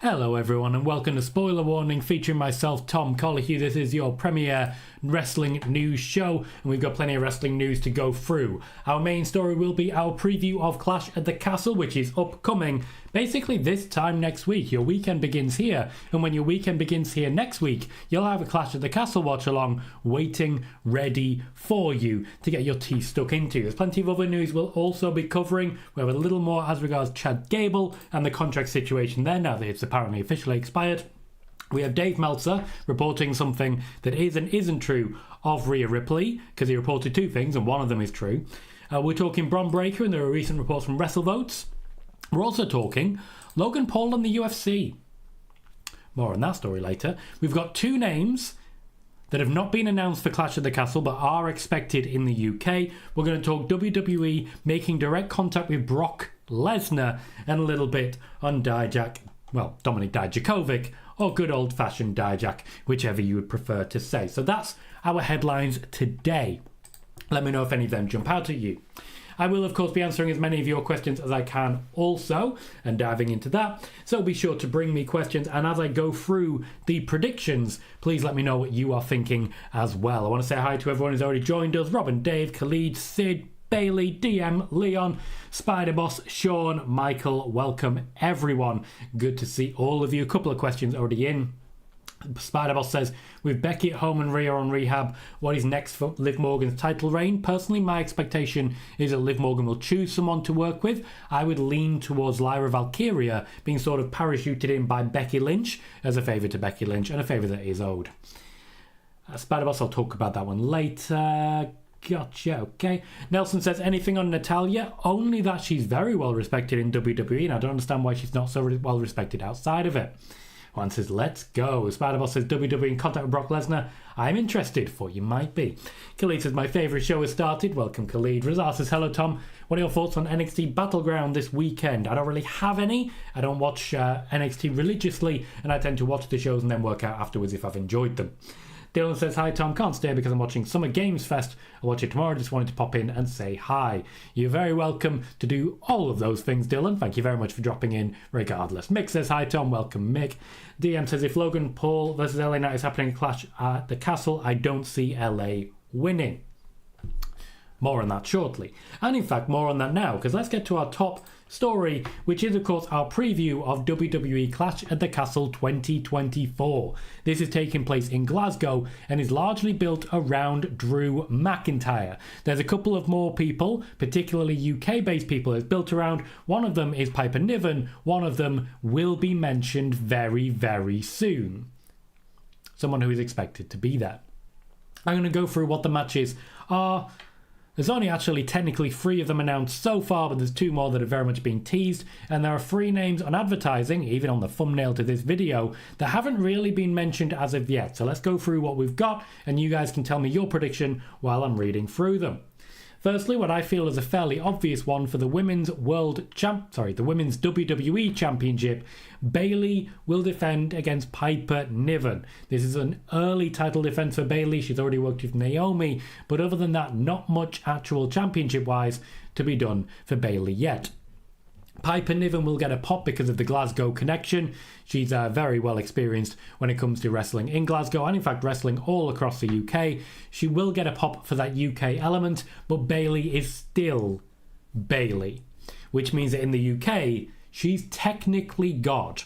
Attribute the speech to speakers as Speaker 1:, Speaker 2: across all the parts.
Speaker 1: Hello everyone and welcome to Spoiler Warning featuring myself, Tom Colohue. This is your premier wrestling news show and we've got plenty of wrestling news to go through. Our main story will be our preview of Clash at the Castle, which is upcoming basically this time next week. Your weekend begins here, and when your weekend begins here next week, you'll have a Clash at the Castle watch along waiting ready for you to get your teeth stuck into. There's plenty of other news we'll also be covering. We have a little more as regards Chad Gable and the contract situation there now that it's apparently officially expired. We have Dave Meltzer reporting something that is and isn't true of Rhea Ripley, because he reported two things and one of them is true. We're talking Bron Breakker, and there are recent reports from WrestleVotes. We're also talking Logan Paul and the UFC. More on that story later. We've got two names that have not been announced for Clash at the Castle but are expected in the UK. We're going to talk WWE making direct contact with Brock Lesnar and a little bit on Dominic Dijakovic, or good old-fashioned Dijak, whichever you would prefer to say. So that's our headlines today. Let me know if any of them jump out at you. I will, of course, be answering as many of your questions as I can also, and diving into that. So be sure to bring me questions, and as I go through the predictions, please let me know what you are thinking as well. I want to say hi to everyone who's already joined us. Robin, Dave, Khalid, Sid, Bailey, DM, Leon, Spider Boss, Sean, Michael. Welcome, everyone. Good to see all of you. A couple of questions already in. Spider Boss says, with Becky at home and Rhea on rehab, what is next for Liv Morgan's title reign? Personally, my expectation is that Liv Morgan will choose someone to work with. I would lean towards Lyra Valkyria being sort of parachuted in by Becky Lynch as a favour to Becky Lynch, and a favour that is owed. Spider Boss, I'll talk about that one later. Gotcha, okay. Nelson says, anything on Natalya? Only that she's very well respected in WWE, and I don't understand why she's not so well respected outside of it. One says, let's go. Spider-Boss says, WWE in contact with Brock Lesnar. I'm interested, for you might be. Khalid says, my favourite show has started. Welcome, Khalid. Razar says, hello, Tom. What are your thoughts on NXT Battleground this weekend? I don't really have any. I don't watch NXT religiously, and I tend to watch the shows and then work out afterwards if I've enjoyed them. Dylan says, hi Tom, can't stay because I'm watching Summer Games Fest. I'll watch it tomorrow, just wanted to pop in and say hi. You're very welcome to do all of those things, Dylan. Thank you very much for dropping in regardless. Mick says, hi Tom, welcome Mick. DM says, if Logan Paul versus LA Knight is happening in Clash at the Castle, I don't see LA winning. More on that shortly. And in fact, more on that now, because let's get to our top story, which is of course our preview of WWE Clash at the Castle 2024. This is taking place in Glasgow and is largely built around Drew McIntyre. There's a couple of more people, particularly UK-based people, it's built around. One of them is Piper Niven. One of them will be mentioned very, very soon. Someone who is expected to be there. I'm going to go through what the matches are. There's only actually technically 3 of them announced so far, but there's 2 more that are very much being teased, and there are 3 names on advertising, even on the thumbnail to this video, that haven't really been mentioned as of yet. So let's go through what we've got, and you guys can tell me your prediction while I'm reading through them. Firstly, what I feel is a fairly obvious one for the women's WWE Championship. Bayley will defend against Piper Niven. This is an early title defense for Bayley. She's already worked with Naomi, but other than that, not much actual championship-wise to be done for Bayley yet. Piper Niven will get a pop because of the Glasgow connection. She's very well experienced when it comes to wrestling in Glasgow and in fact wrestling all across the UK. She will get a pop for that UK element, but Bayley is still Bayley, which means that in the UK she's technically God.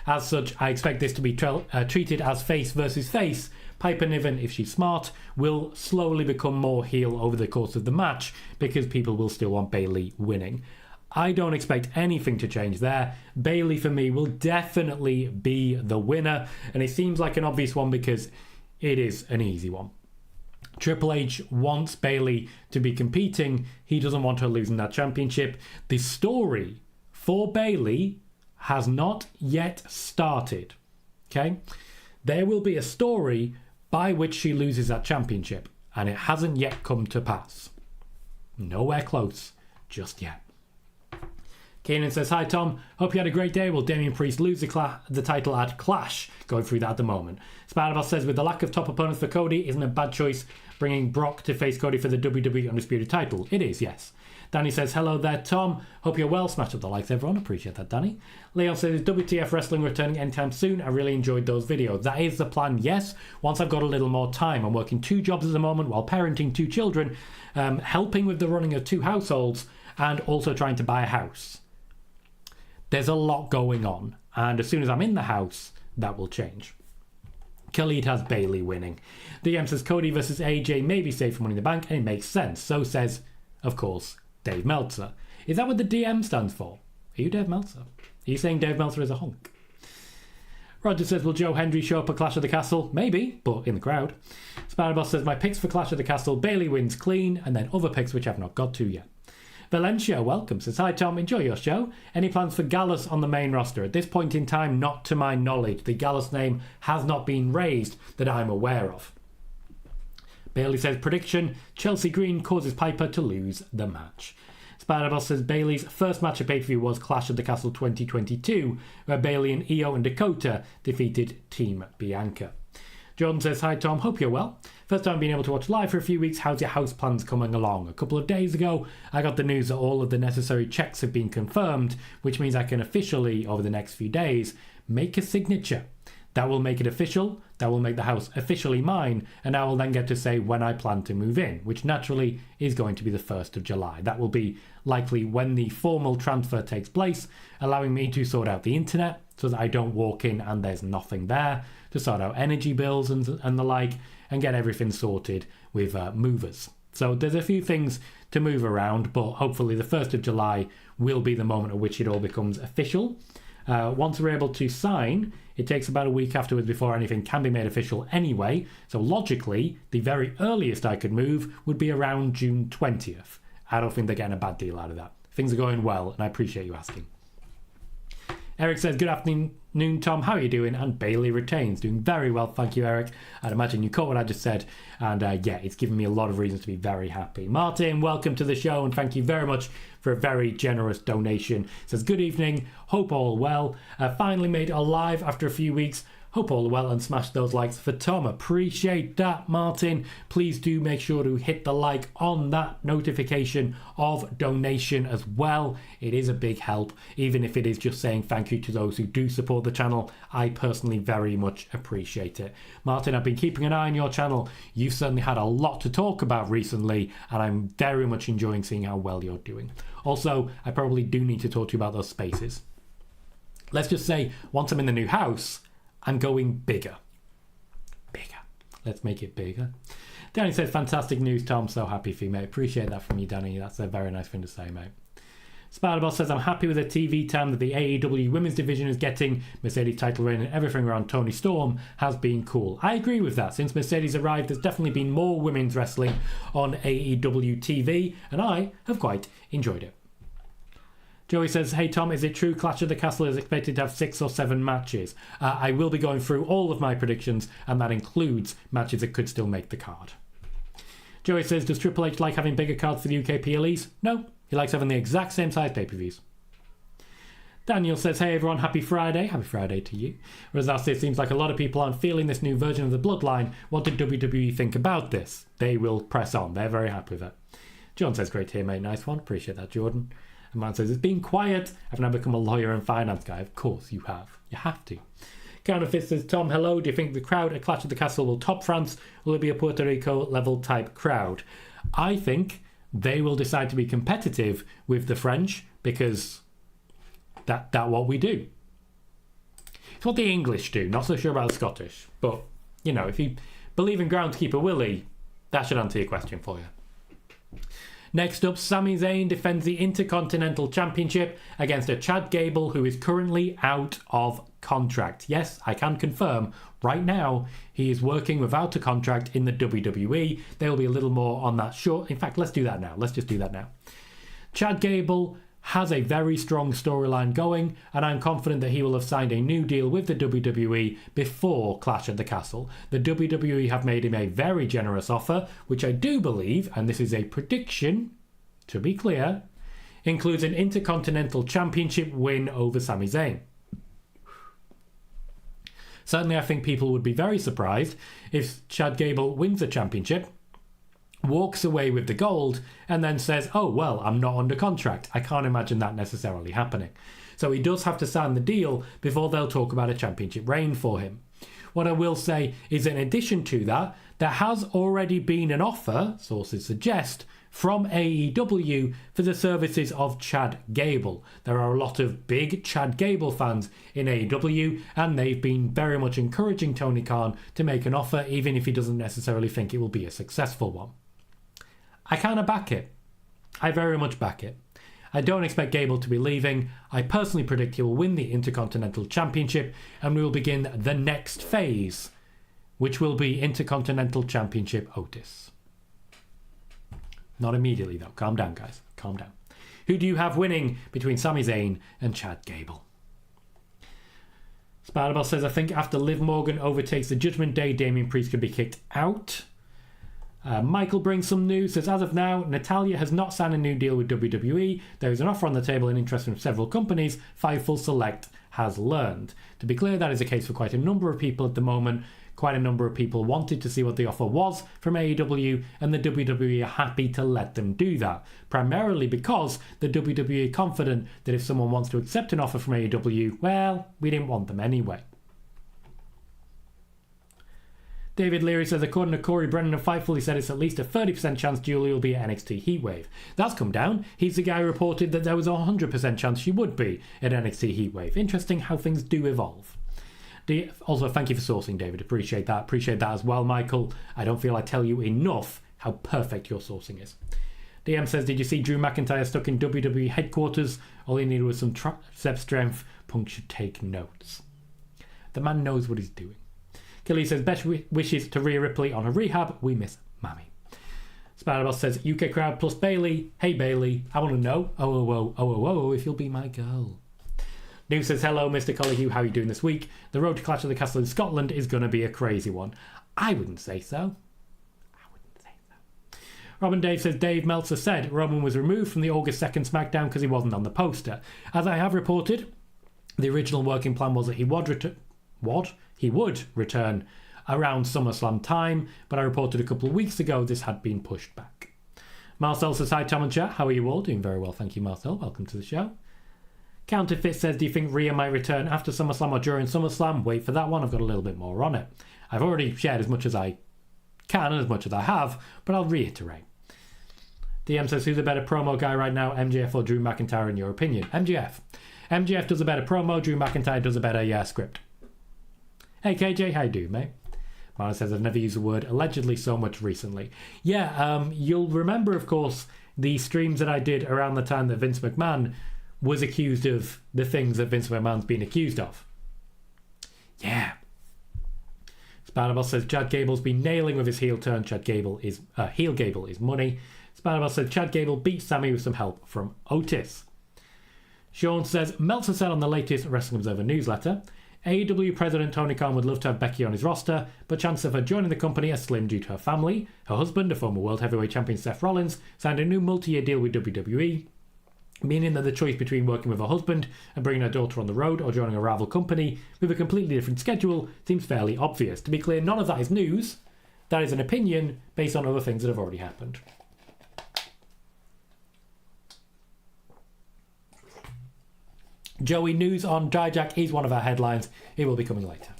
Speaker 1: As such, I expect this to be treated as face versus face. Piper Niven, if she's smart, will slowly become more heel over the course of the match because people will still want Bayley winning. I don't expect anything to change there. Bayley, for me, will definitely be the winner, and it seems like an obvious one because it is an easy one. Triple H wants Bayley to be competing. He doesn't want her losing that championship. The story for Bayley has not yet started. Okay? There will be a story by which she loses that championship, and it hasn't yet come to pass. Nowhere close just yet. Keenan says, hi Tom, hope you had a great day. Will Damian Priest lose the title at Clash? Going through that at the moment. Spider-Boss says, with the lack of top opponents for Cody, isn't a bad choice bringing Brock to face Cody for the WWE Undisputed title? It is, yes. Danny says, hello there Tom, hope you're well. Smash up the likes everyone, appreciate that Danny. Leon says, is WTF Wrestling returning anytime soon? I really enjoyed those videos. That is the plan, yes. Once I've got a little more time. I'm working 2 jobs at the moment while parenting 2 children, helping with the running of 2 households, and also trying to buy a house. There's a lot going on, and as soon as I'm in the house, that will change. Khalid has Bayley winning. DM says Cody versus AJ may be safe for Money in the Bank, and it makes sense. So says, of course, Dave Meltzer. Is that what the DM stands for? Are you Dave Meltzer? Are you saying Dave Meltzer is a hunk? Roger says, will Joe Hendry show up at Clash of the Castle? Maybe, but in the crowd. Spiderboss says, my picks for Clash of the Castle, Bayley wins clean, and then other picks which I've not got to yet. Valencia, welcome, says, hi Tom, enjoy your show. Any plans for Gallus on the main roster? At this point in time, not to my knowledge. The Gallus name has not been raised that I'm aware of. Bayley says, prediction, Chelsea Green causes Piper to lose the match. Spider-Boss says, Bayley's first match at pay-per-view was Clash of the Castle 2022, where Bayley and Io and Dakota defeated Team Bianca. Jordan says, hi Tom, hope you're well. First time being able to watch live for a few weeks. How's your house plans coming along? A couple of days ago, I got the news that all of the necessary checks have been confirmed, which means I can officially, over the next few days, make a signature. That will make it official, that will make the house officially mine, and I will then get to say when I plan to move in, which naturally is going to be the 1st of July. That will be likely when the formal transfer takes place, allowing me to sort out the internet so that I don't walk in and there's nothing there, to sort out energy bills and the like, and get everything sorted with movers. So there's a few things to move around, but hopefully the 1st of July will be the moment at which it all becomes official. Once we're able to sign, it takes about a week afterwards before anything can be made official anyway. So logically, the very earliest I could move would be around June 20th. I don't think they're getting a bad deal out of that. Things are going well, and I appreciate you asking. Eric says, good afternoon, Tom. How are you doing? And Bayley retains. Doing very well. Thank you, Eric. I'd imagine you caught what I just said. And yeah, it's given me a lot of reasons to be very happy. Martin, welcome to the show. And thank you very much for a very generous donation. Says, good evening. Hope all well. Finally made it alive after a few weeks. Hope all well, and smash those likes for Tom. Appreciate that, Martin. Please do make sure to hit the like on that notification of donation as well. It is a big help, even if it is just saying thank you to those who do support the channel. I personally very much appreciate it. Martin, I've been keeping an eye on your channel. You've certainly had a lot to talk about recently, and I'm very much enjoying seeing how well you're doing. Also, I probably do need to talk to you about those spaces. Let's just say, once I'm in the new house, I'm going bigger. Bigger. Let's make it bigger. Danny says, fantastic news, Tom. So happy for you, mate. Appreciate that from you, Danny. That's a very nice thing to say, mate. Spiderboss says, I'm happy with the TV time that the AEW women's division is getting. Mercedes title reign and everything around Toni Storm has been cool. I agree with that. Since Mercedes arrived, there's definitely been more women's wrestling on AEW TV, and I have quite enjoyed it. Joey says, hey Tom, is it true Clash of the Castle is expected to have 6 or 7 matches? I will be going through all of my predictions, and that includes matches that could still make the card. Joey says, does Triple H like having bigger cards for the UK PLEs? No, he likes having the exact same size pay-per-views. Daniel says, hey everyone, happy Friday. Happy Friday to you. Razas says, seems like a lot of people aren't feeling this new version of the Bloodline. What did WWE think about this? They will press on. They're very happy with it. John says, great to hear, mate. Nice one. Appreciate that, Jordan. And man says, it's been quiet. I've now become a lawyer and finance guy. Of course you have. You have to. Counterfeit says, Tom, hello. Do you think the crowd at Clash of the Castle will top France? Will it be a Puerto Rico level type crowd? I think they will decide to be competitive with the French because that's what we do. It's what the English do. Not so sure about the Scottish. But, you know, if you believe in groundskeeper Willie, that should answer your question for you. Next up, Sami Zayn defends the Intercontinental Championship against a Chad Gable who is currently out of contract. Yes, I can confirm right now he is working without a contract in the WWE. There will be a little more on that short. In fact, let's do that now. Let's just do that now. Chad Gable has a very strong storyline going, and I'm confident that he will have signed a new deal with the WWE before Clash at the Castle. The WWE have made him a very generous offer, which I do believe, and this is a prediction, to be clear, includes an Intercontinental Championship win over Sami Zayn. Certainly, I think people would be very surprised if Chad Gable wins the championship, walks away with the gold, and then says, oh, well, I'm not under contract. I can't imagine that necessarily happening. So he does have to sign the deal before they'll talk about a championship reign for him. What I will say is, in addition to that, there has already been an offer, sources suggest, from AEW for the services of Chad Gable. There are a lot of big Chad Gable fans in AEW, and they've been very much encouraging Tony Khan to make an offer, even if he doesn't necessarily think it will be a successful one. I kind of back it. I very much back it. I don't expect Gable to be leaving. I personally predict he will win the Intercontinental Championship, and we will begin the next phase, which will be Intercontinental Championship Otis. Not immediately, though. Calm down, guys. Calm down. Who do you have winning between Sami Zayn and Chad Gable? Spider-Bell says, I think after Liv Morgan overtakes the Judgment Day, Damian Priest could be kicked out. Michael brings some news. Says, as of now, Natalya has not signed a new deal with WWE. There is an offer on the table and interest from several companies. Fightful Select has learned. To be clear, that is the case for quite a number of people at the moment. Quite a number of people wanted to see what the offer was from AEW, and the WWE are happy to let them do that. Primarily because the WWE are confident that if someone wants to accept an offer from AEW, well, we didn't want them anyway. David Leary says, according to Corey Brennan of Fightful, he said it's at least a 30% chance Julia will be at NXT Heatwave. That's come down. He's the guy who reported that there was a 100% chance she would be at NXT Heatwave. Interesting how things do evolve. Also, thank you for sourcing, David. Appreciate that. Appreciate that as well, Michael. I don't feel I tell you enough how perfect your sourcing is. DM says, did you see Drew McIntyre stuck in WWE headquarters? All he needed was some tricep strength. Punk should take notes. The man knows what he's doing. Kelly says, best wishes to Rhea Ripley on her rehab. We miss Mammy. Spider-Boss says, UK crowd plus Bailey. Hey, Bailey. I want to know, if you'll be my girl. New says, hello, Mr. Colohue, how are you doing this week? The road to Clash of the Castle in Scotland is going to be a crazy one. I wouldn't say so. Robin Dave says, Dave Meltzer said Roman was removed from the August 2nd SmackDown because he wasn't on the poster. As I have reported, the original working plan was that he would return around SummerSlam time, but I reported a couple of weeks ago this had been pushed back. Marcel says, hi, Tom and chat. How are you all? Doing very well, thank you, Marcel. Welcome to the show. Counterfeit says, do you think Rhea might return after SummerSlam or during SummerSlam? Wait for that one, I've got a little bit more on it. I've already shared as much as I can and as much as I have, but I'll reiterate. DM says, who's a better promo guy right now, MJF or Drew McIntyre in your opinion? MJF. MJF does a better promo, Drew McIntyre does a better script. Hey KJ, how you doing, mate? Marlon says, I've never used the word allegedly so much recently. Yeah, you'll remember, of course, the streams that I did around the time that Vince McMahon was accused of the things that Vince McMahon's been accused of. Yeah. Spider-Boss says, Chad Gable's been nailing with his heel turn. Heel Gable is money. Spider-Boss says, Chad Gable beats Sammy with some help from Otis. Sean says, Meltzer said on the latest Wrestling Observer newsletter, AEW President Tony Khan would love to have Becky on his roster, but chances of her joining the company are slim due to her family. Her husband, a former World Heavyweight Champion Seth Rollins, signed a new multi-year deal with WWE, meaning that the choice between working with her husband and bringing her daughter on the road or joining a rival company with a completely different schedule seems fairly obvious. To be clear, none of that is news. That is an opinion based on other things that have already happened. Joey, news on Dijak is one of our headlines. It will be coming later.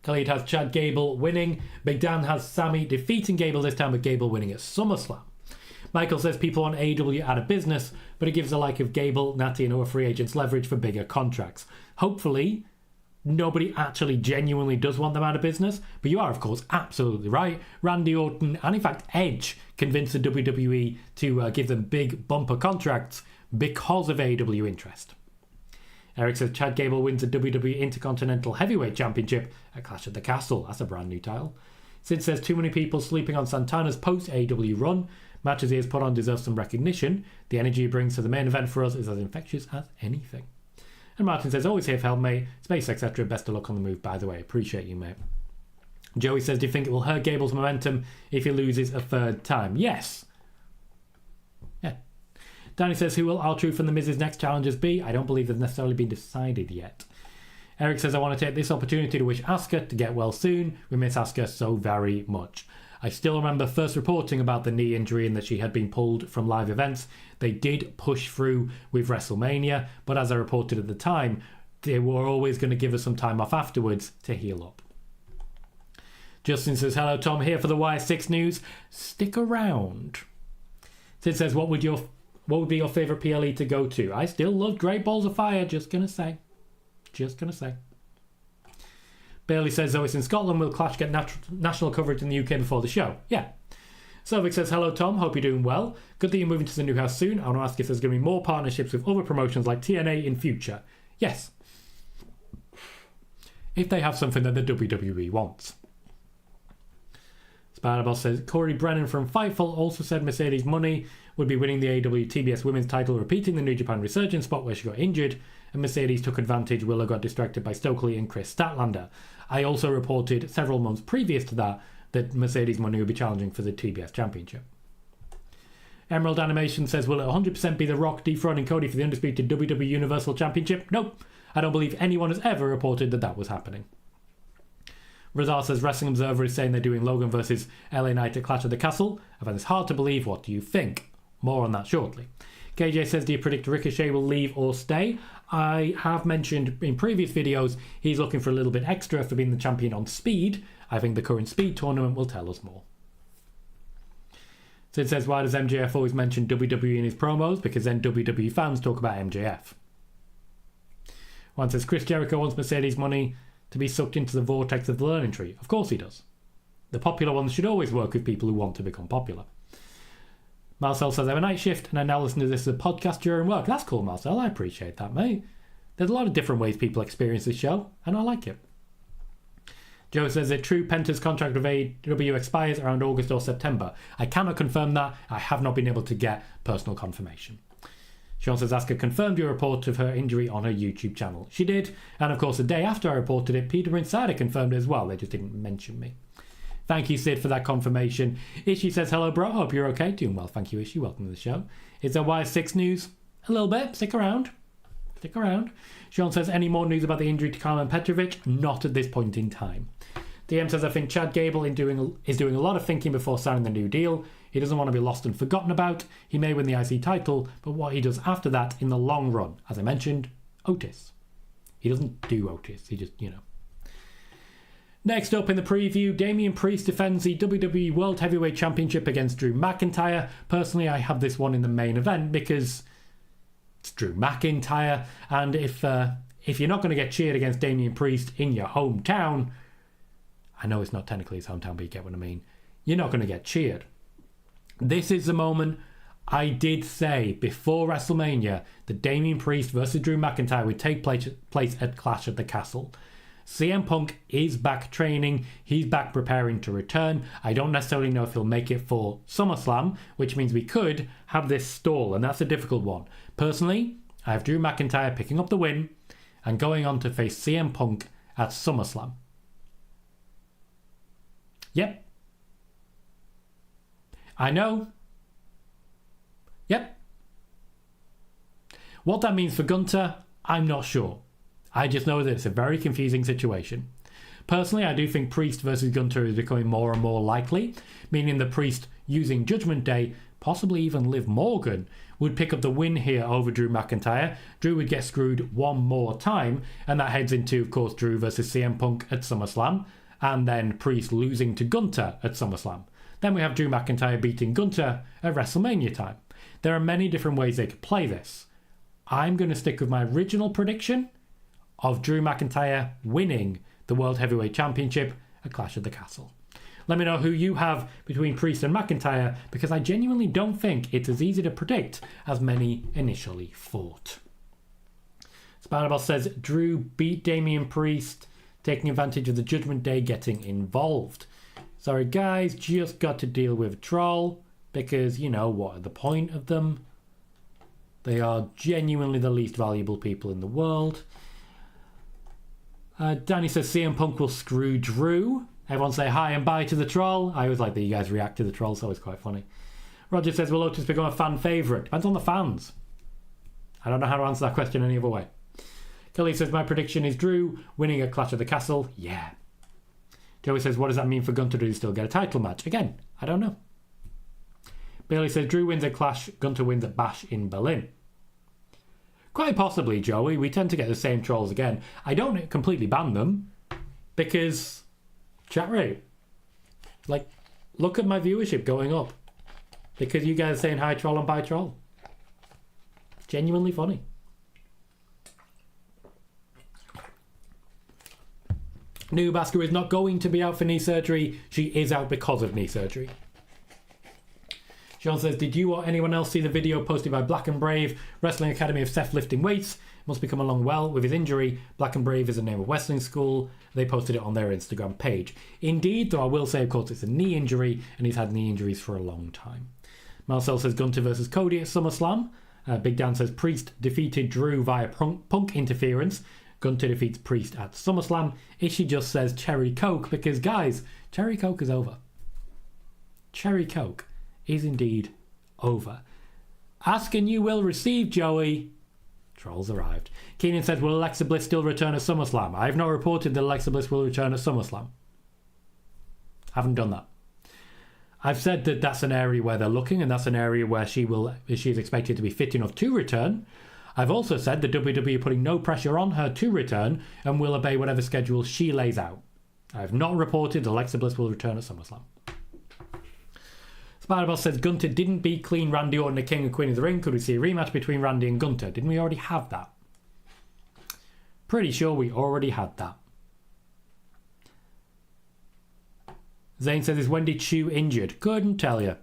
Speaker 1: Khalid has Chad Gable winning. Big Dan has Sammy defeating Gable this time, with Gable winning at SummerSlam. Michael says people on AEW out of business, but it gives the like of Gable, Natty and other free agents leverage for bigger contracts. Hopefully, nobody actually genuinely does want them out of business, but you are, of course, absolutely right. Randy Orton, and in fact Edge, convinced the WWE to give them big bumper contracts because of AEW interest. Eric says Chad Gable wins the WWE Intercontinental Heavyweight Championship at Clash at the Castle. That's a brand new title. Sid says too many people sleeping on Santana's post-AEW run. Matches he has put on deserve some recognition. The energy he brings to the main event for us is as infectious as anything. And Martin says, always here for help, mate. Space, etc. Best of luck on the move, by the way. Appreciate you, mate. Joey says, do you think it will hurt Gable's momentum if he loses a third time? Yes. Yeah. Danny says, who will R-Truth and The Miz's next challengers be? I don't believe they've necessarily been decided yet. Eric says, I want to take this opportunity to wish Asuka to get well soon. We miss Asuka so very much. I still remember first reporting about the knee injury and that she had been pulled from live events. They did push through with WrestleMania, but as I reported at the time, they were always going to give us some time off afterwards to heal up. Justin says, hello Tom, here for the Wire 6 news. Stick around. Sid says, what would be your favourite PLE to go to? I still love Great Balls of Fire, just gonna say. Bailey says, though it's in Scotland, will Clash get national coverage in the UK before the show? Yeah. Selvig says, hello Tom, hope you're doing well. Good that you're moving to the new house soon. I want to ask if there's going to be more partnerships with other promotions like TNA in future. Yes. If they have something that the WWE wants. Spider-Boss says, Corey Brennan from Fightful also said Mercedes Money would be winning the AEW TBS Women's title, repeating the New Japan Resurgence spot where she got injured, and Mercedes took advantage. Willow got distracted by Stokely and Chris Statlander. I also reported several months previous to that Mercedes Money would be challenging for the TBS Championship. Emerald Animation says, will it 100% be The Rock dethroning Cody for the undisputed WWE Universal Championship? Nope. I don't believe anyone has ever reported that was happening. Razar says, Wrestling Observer is saying they're doing Logan versus LA Knight at Clash of the Castle. I find this hard to believe. What do you think? More on that shortly. KJ says, do you predict Ricochet will leave or stay? I have mentioned in previous videos he's looking for a little bit extra for being the champion on Speed. I think the current Speed tournament will tell us more. Sid says, why does MJF always mention WWE in his promos? Because then WWE fans talk about MJF. One says, Chris Jericho wants Mercedes Money to be sucked into the vortex of the learning tree. Of course he does. The popular ones should always work with people who want to become popular. Marcel says, I have a night shift and I now listen to this as a podcast during work. That's cool, Marcel. I appreciate that, mate. There's a lot of different ways people experience this show, and I like it. Joe says, a true Penta's contract with AEW expires around August or September. I cannot confirm that. I have not been able to get personal confirmation. Sean says, Asuka confirmed your report of her injury on her YouTube channel. She did, and of course the day after I reported it, PWInsider confirmed it as well. They just didn't mention me. Thank you, Sid, for that confirmation. Ishi says, hello, bro. Hope you're okay. Doing well, thank you, Ishi. Welcome to the show. Is there Y6 news? A little bit. Stick around. Sean says, any more news about the injury to Carmen Petrovic? Not at this point in time. DM says, I think Chad Gable is doing a lot of thinking before signing the new deal. He doesn't want to be lost and forgotten about. He may win the IC title, but what he does after that in the long run, as I mentioned, Otis. He doesn't do Otis. He just, Next up in the preview, Damian Priest defends the WWE World Heavyweight Championship against Drew McIntyre. Personally, I have this one in the main event because it's Drew McIntyre, and if you're not going to get cheered against Damian Priest in your hometown, I know it's not technically his hometown, but you get what I mean, you're not going to get cheered. This is the moment I did say before WrestleMania that Damian Priest versus Drew McIntyre would take place at Clash at the Castle. CM Punk is back training. He's back preparing to return. I don't necessarily know if he'll make it for SummerSlam, which means we could have this stall, and that's a difficult one. Personally, I have Drew McIntyre picking up the win and going on to face CM Punk at SummerSlam. Yep. I know. Yep. What that means for Gunter, I'm not sure. I just know that it's a very confusing situation. Personally, I do think Priest versus Gunter is becoming more and more likely, meaning the Priest using Judgment Day, possibly even Liv Morgan, would pick up the win here over Drew McIntyre. Drew would get screwed one more time, and that heads into, of course, Drew versus CM Punk at SummerSlam, and then Priest losing to Gunter at SummerSlam. Then we have Drew McIntyre beating Gunter at WrestleMania time. There are many different ways they could play this. I'm going to stick with my original prediction of Drew McIntyre winning the World Heavyweight Championship at Clash of the Castle. Let me know who you have between Priest and McIntyre, because I genuinely don't think it's as easy to predict as many initially thought. Spider-Boss says, Drew beat Damian Priest, taking advantage of the Judgment Day getting involved. Sorry guys, just got to deal with a troll, because, what are the point of them? They are genuinely the least valuable people in the world. Danny says CM Punk will screw Drew. Everyone say hi and bye to the troll. I always like that you guys react to the troll, so it's quite funny. Roger says, will Otis become a fan favourite? Depends on the fans. I don't know how to answer that question any other way. Kelly says, my prediction is Drew winning at Clash of the Castle. Yeah. Joey says, what does that mean for Gunter? Does he still get a title match? Again, I don't know. Bailey says, Drew wins at Clash, Gunter wins at Bash in Berlin. Quite possibly, Joey. We tend to get the same trolls again. I don't completely ban them because chat rate. Like, look at my viewership going up because you guys are saying hi troll and bye troll. Genuinely funny. New Basker is not going to be out for knee surgery. She is out because of knee surgery. Sean says, did you or anyone else see the video posted by Black and Brave, Wrestling Academy of Seth lifting weights? Must be coming along well with his injury. Black and Brave is the name of wrestling school. They posted it on their Instagram page. Indeed, though I will say, of course, it's a knee injury, and he's had knee injuries for a long time. Marcel says, Gunter versus Cody at SummerSlam. Big Dan says, Priest defeated Drew via punk interference. Gunter defeats Priest at SummerSlam. Ishii just says Cherry Coke because, guys, Cherry Coke is over. Cherry Coke is indeed over. Ask and you will receive, Joey. Trolls arrived. Keenan says, will Alexa Bliss still return at SummerSlam? I have not reported that Alexa Bliss will return at SummerSlam. Haven't done that. I've said that that's an area where they're looking, and that's an area where she is expected to be fit enough to return. I've also said that WWE are putting no pressure on her to return and will obey whatever schedule she lays out. I have not reported that Alexa Bliss will return at SummerSlam. Spider-Boss says, Gunter didn't beat Clean Randy Orton, the King and Queen of the Ring. Could we see a rematch between Randy and Gunter? Didn't we already have that? Pretty sure we already had that. Zane says, is Wendy Chu injured? Couldn't tell you.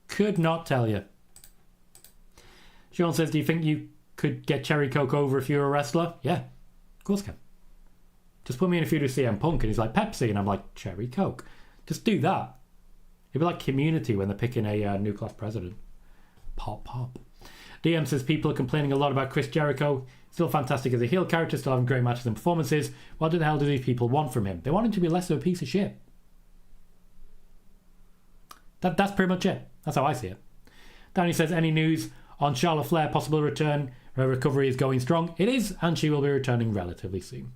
Speaker 1: Could not tell you. Sean says, do you think you could get Cherry Coke over if you're a wrestler? Yeah, of course I can. Just put me in a feud with CM Punk and he's like Pepsi and I'm like Cherry Coke. Just do that. It'd be like Community when they're picking a new class president. Pop, pop. DM says people are complaining a lot about Chris Jericho. Still fantastic as a heel character, still having great matches and performances. What the hell do these people want from him? They want him to be less of a piece of shit. That's pretty much it. That's how I see it. Danny says, any news on Charlotte Flair possible return? Her recovery is going strong. It is, and she will be returning relatively soon.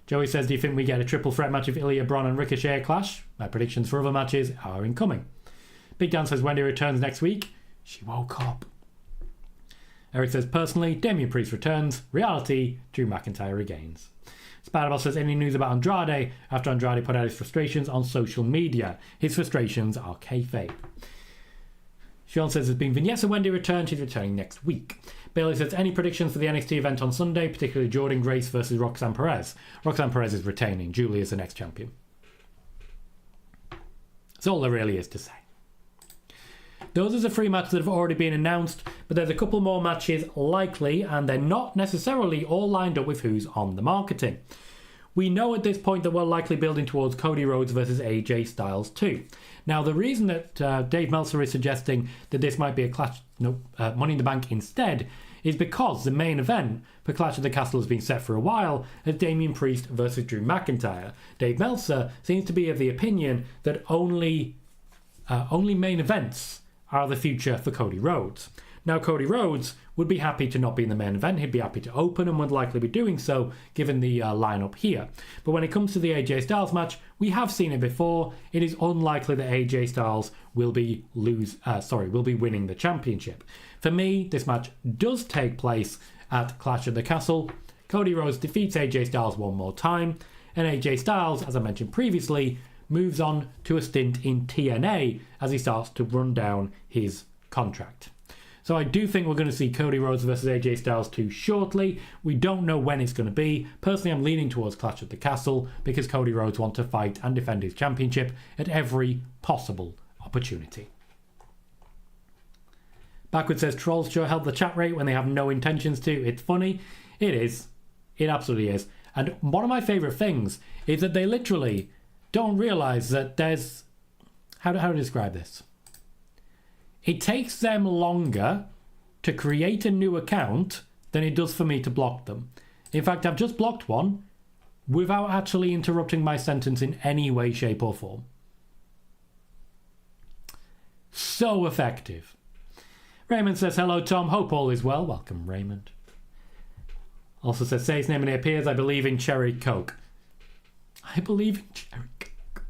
Speaker 1: Joey says, do you think we get a triple threat match if Ilya, Braun and Ricochet clash? My predictions for other matches are incoming. Big Dan says, Wendy returns next week. She woke up. Eric says, personally, Damian Priest returns. Reality, Drew McIntyre regains. Spider-Boss says, any news about Andrade after Andrade put out his frustrations on social media? His frustrations are kayfabe. Sean says, there's been vignettes of Wendy return. She's returning next week. Bailey says, any predictions for the NXT event on Sunday, particularly Jordan Grace versus Roxanne Perez? Roxanne Perez is retaining. Julie is the next champion. That's all there really is to say. Those are the 3 matches that have already been announced, but there's a couple more matches likely, and they're not necessarily all lined up with who's on the marketing. We know at this point that we're likely building towards Cody Rhodes versus AJ Styles 2. Now, the reason that Dave Meltzer is suggesting that this might be a Clash, Money in the Bank instead, is because the main event for Clash of the Castle has been set for a while as Damian Priest versus Drew McIntyre. Dave Meltzer seems to be of the opinion that only main events are the future for Cody Rhodes. Now, Cody Rhodes would be happy to not be in the main event. He'd be happy to open and would likely be doing so given the lineup here. But when it comes to the AJ Styles match, we have seen it before. It is unlikely that AJ Styles will be winning the championship. For me, this match does take place at Clash of the Castle. Cody Rhodes defeats AJ Styles one more time, and AJ Styles, as I mentioned previously, moves on to a stint in TNA as he starts to run down his contract. So I do think we're going to see Cody Rhodes versus AJ Styles 2 shortly. We don't know when it's going to be. Personally, I'm leaning towards Clash at the Castle because Cody Rhodes wants to fight and defend his championship at every possible opportunity. Backward says, trolls sure help the chat rate when they have no intentions to. It's funny. It is. It absolutely is. And one of my favourite things is that they literally don't realise that there's... How to describe this? It takes them longer to create a new account than it does for me to block them. In fact, I've just blocked one without actually interrupting my sentence in any way, shape or form. So effective. Raymond says, hello, Tom. Hope all is well. Welcome, Raymond. Also says, say his name and it appears. I believe in Cherry Coke. I believe in Cherry Coke.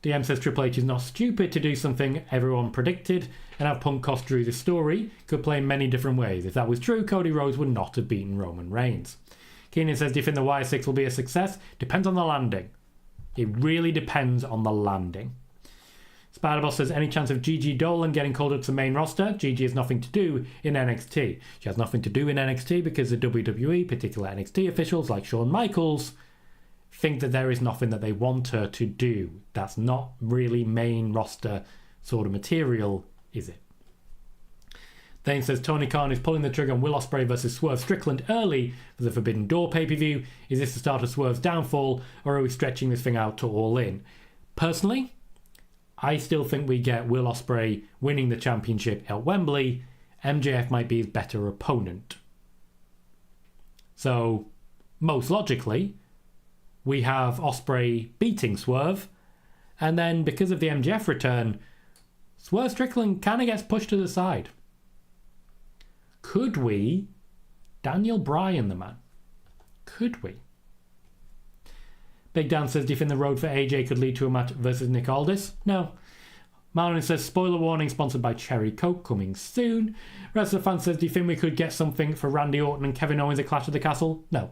Speaker 1: DM says, Triple H is not stupid to do something everyone predicted and have Punk cost Drew the story. Could play in many different ways. If that was true, Cody Rhodes would not have beaten Roman Reigns. Keenan says, do you think the Y6 will be a success? Depends on the landing. It really depends on the landing. Spiderboss says, any chance of Gigi Dolan getting called up to main roster? Gigi has nothing to do in NXT. She has nothing to do in NXT because the WWE, particularly NXT officials like Shawn Michaels, think that there is nothing that they want her to do. That's not really main roster sort of material, is it? Then says, Tony Khan is pulling the trigger on Will Ospreay versus Swerve Strickland early for the Forbidden Door pay-per-view. Is this the start of Swerve's downfall, or are we stretching this thing out to All In? Personally, I still think we get Will Ospreay winning the championship at Wembley. MJF might be his better opponent. So, most logically, we have Ospreay beating Swerve, and then because of the MJF return, Swerve Strickland kind of gets pushed to the side. Could we Daniel Bryan the man? Could we? Big Dan says, do you think the road for AJ could lead to a match versus Nick Aldis? No. Marlon says, spoiler warning sponsored by Cherry Coke coming soon. Wrestler Fan says, do you think we could get something for Randy Orton and Kevin Owens at Clash of the Castle? No.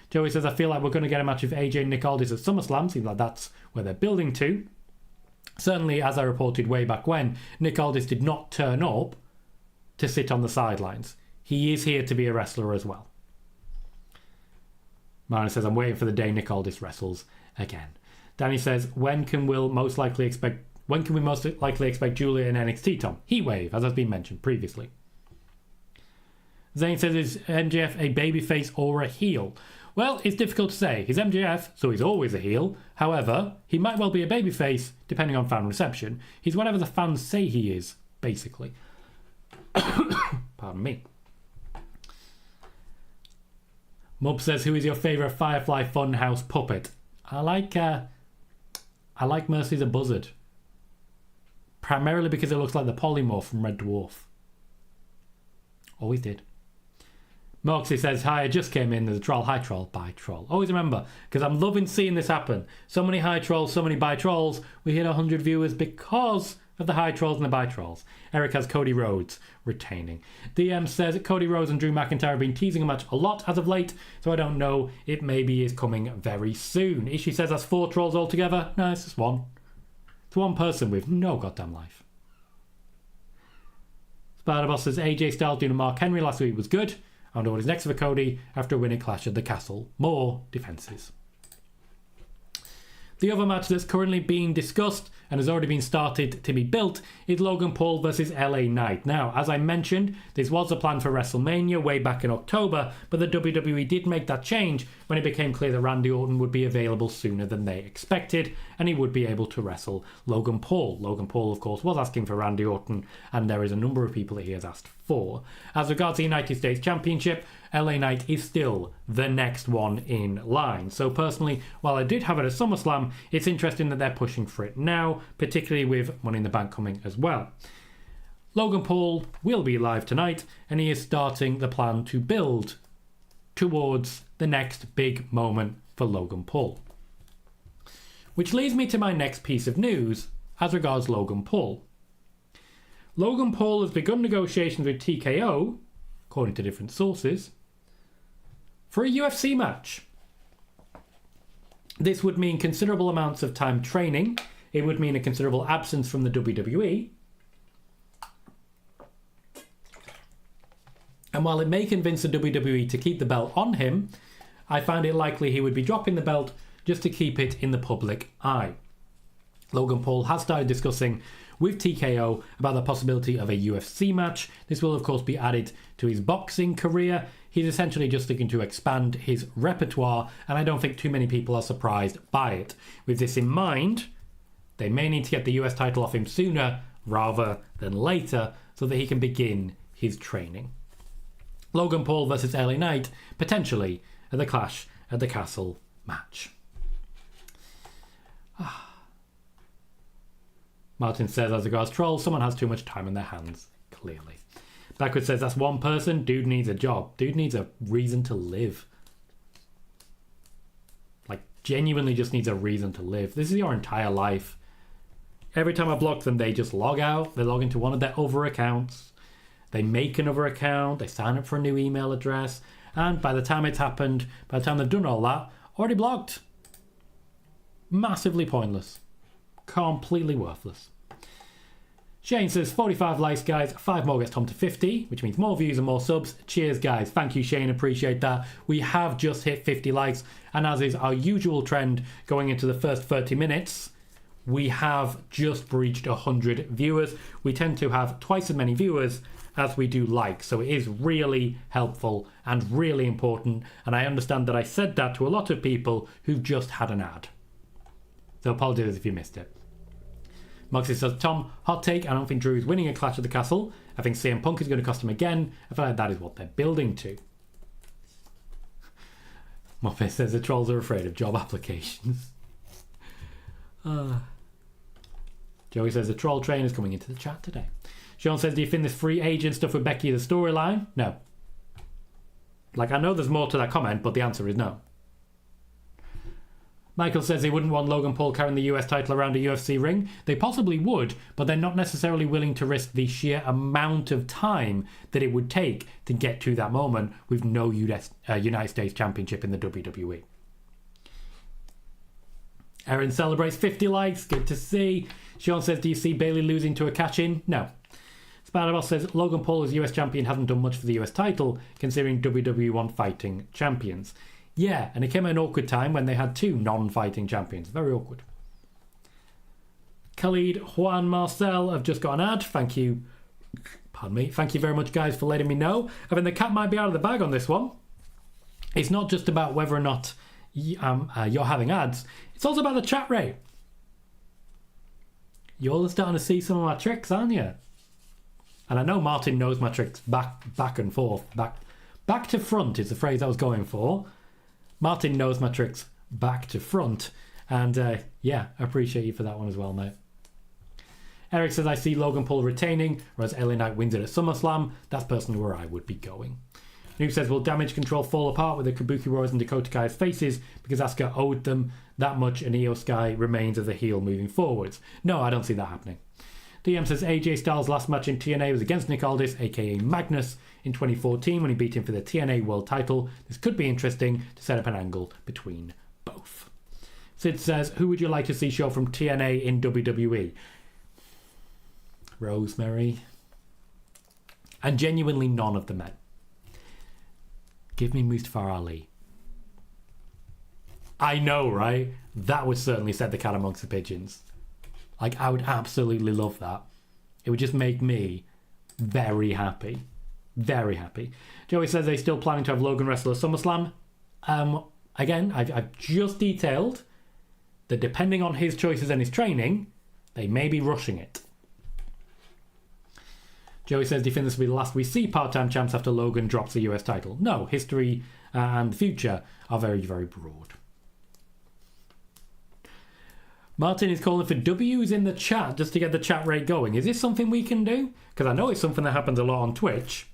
Speaker 1: Joey says, I feel like we're going to get a match of AJ and Nick Aldis at SummerSlam. Seems like that's where they're building to. Certainly, as I reported way back when, Nick Aldis did not turn up to sit on the sidelines. He is here to be a wrestler as well. Marlon says, I'm waiting for the day Nick Aldis wrestles again. Danny says, when can we most likely expect Julia in NXT, Tom? Heatwave, as has been mentioned previously. Zane says, is MJF a babyface or a heel? Well, it's difficult to say. He's MJF, so he's always a heel. However, he might well be a babyface, depending on fan reception. He's whatever the fans say he is, basically. Pardon me. Mub says, who is your favourite Firefly Funhouse puppet? I like Mercy the Buzzard. Primarily because it looks like the polymorph from Red Dwarf. Always did. Moxie says, hi, I just came in. There's a troll. Hi, troll. Bye, troll. Always remember, because I'm loving seeing this happen. So many hi trolls, so many bye trolls. We hit 100 viewers because of the high trolls and the bye trolls. Eric has Cody Rhodes retaining. DM says Cody Rhodes and Drew McIntyre have been teasing a match a lot as of late, so I don't know. It maybe is coming very soon. Ishii says that's 4 trolls altogether. No, it's just one. It's one person with no goddamn life. Spider-Boss says AJ Styles doing a Mark Henry last week was good. I wonder what is next for Cody after a winning Clash at the Castle. More defences. The other match that's currently being discussed and has already been started to be built is Logan Paul versus LA Knight. Now, as I mentioned, this was a plan for WrestleMania way back in October, but the WWE did make that change when it became clear that Randy Orton would be available sooner than they expected, and he would be able to wrestle Logan Paul. Logan Paul, of course, was asking for Randy Orton, and there is a number of people that he has asked for. As regards the United States Championship, LA Knight is still the next one in line. So personally, while I did have it at SummerSlam, it's interesting that they're pushing for it now, particularly with Money in the Bank coming as well. Logan Paul will be live tonight, and he is starting the plan to build towards the next big moment for Logan Paul. Which leads me to my next piece of news as regards Logan Paul. Logan Paul has begun negotiations with TKO, according to different sources, for a UFC match. This would mean considerable amounts of time training. It would mean a considerable absence from the WWE. And while it may convince the WWE to keep the belt on him, I find it likely he would be dropping the belt just to keep it in the public eye. Logan Paul has started discussing with TKO about the possibility of a UFC match. This will of course be added to his boxing career. He's essentially just looking to expand his repertoire, and I don't think too many people are surprised by it. With this in mind, they may need to get the US title off him sooner rather than later so that he can begin his training. Logan Paul versus LA Knight, potentially at the Clash at the Castle match. Martin says, as regards trolls, someone has too much time on their hands, clearly. Backward says, that's one person. Dude needs a job. Dude needs a reason to live. Like, genuinely just needs a reason to live. This is your entire life. Every time I block them, they just log out. They log into one of their other accounts. They make another account. They sign up for a new email address. And by the time it's happened, by the time they've done all that, already blocked. Massively pointless. Completely worthless. Shane says, 45 likes, guys. 5 more gets Tom to 50, which means more views and more subs. Cheers, guys. Thank you, Shane. Appreciate that. We have just hit 50 likes. And as is our usual trend going into the first 30 minutes, we have just breached 100 viewers. We tend to have twice as many viewers as we do likes. So it is really helpful and really important. And I understand that I said that to a lot of people who've just had an ad. So apologies if you missed it. Moxie says, Tom, hot take, I don't think Drew is winning a Clash of the Castle. I think CM Punk is going to cost him again. I feel like that is what they're building to. Muppet says the trolls are afraid of job applications. Joey says the troll train is coming into the chat today. Sean says, do you think this free agent stuff with Becky is a storyline? No. Like, I know there's more to that comment, but the answer is no. Michael says they wouldn't want Logan Paul carrying the US title around a UFC ring. They possibly would, but they're not necessarily willing to risk the sheer amount of time that it would take to get to that moment with no United States Championship in the WWE. Aaron celebrates 50 likes. Good to see. Sean says, do you see Bayley losing to a cash-in? No. Spider-Boss says, Logan Paul as US champion hasn't done much for the US title, considering WWE want fighting champions. Yeah, and it came at an awkward time when they had 2 non-fighting champions. Very awkward. Khalid Juan Marcel have just got an ad. Thank you. Pardon me. Thank you very much, guys, for letting me know. I mean, the cat might be out of the bag on this one. It's not just about whether or not you're having ads. It's also about the chat rate. You're all starting to see some of my tricks, aren't you? And I know Martin knows my tricks back and forth. Back to front is the phrase I was going for. Martin knows my tricks back to front. And yeah, I appreciate you for that one as well, mate. Eric says, I see Logan Paul retaining, whereas LA Knight wins it at SummerSlam. That's personally where I would be going. Noob says, will Damage Control fall apart with the Kabuki Warriors and Dakota Kai's faces because Asuka owed them that much and Io Sky remains as a heel moving forwards? No, I don't see that happening. DM says, AJ Styles' last match in TNA was against Nick Aldis, aka Magnus, in 2014 when he beat him for the TNA World title. This could be interesting to set up an angle between both. Sid says, who would you like to see show from TNA in WWE? Rosemary. And genuinely none of the men. Give me Mustafa Ali. I know, right? That would certainly set the cat amongst the pigeons. Like, I would absolutely love that. It would just make me very happy. Very happy. Joey says they're still planning to have Logan wrestle at SummerSlam. Again, I've just detailed that depending on his choices and his training, they may be rushing it. Joey says, do you think this will be the last we see part-time champs after Logan drops the US title? No, history and the future are very, very broad. Martin is calling for W's in the chat just to get the chat rate going. Is this something we can do? Because I know it's something that happens a lot on Twitch.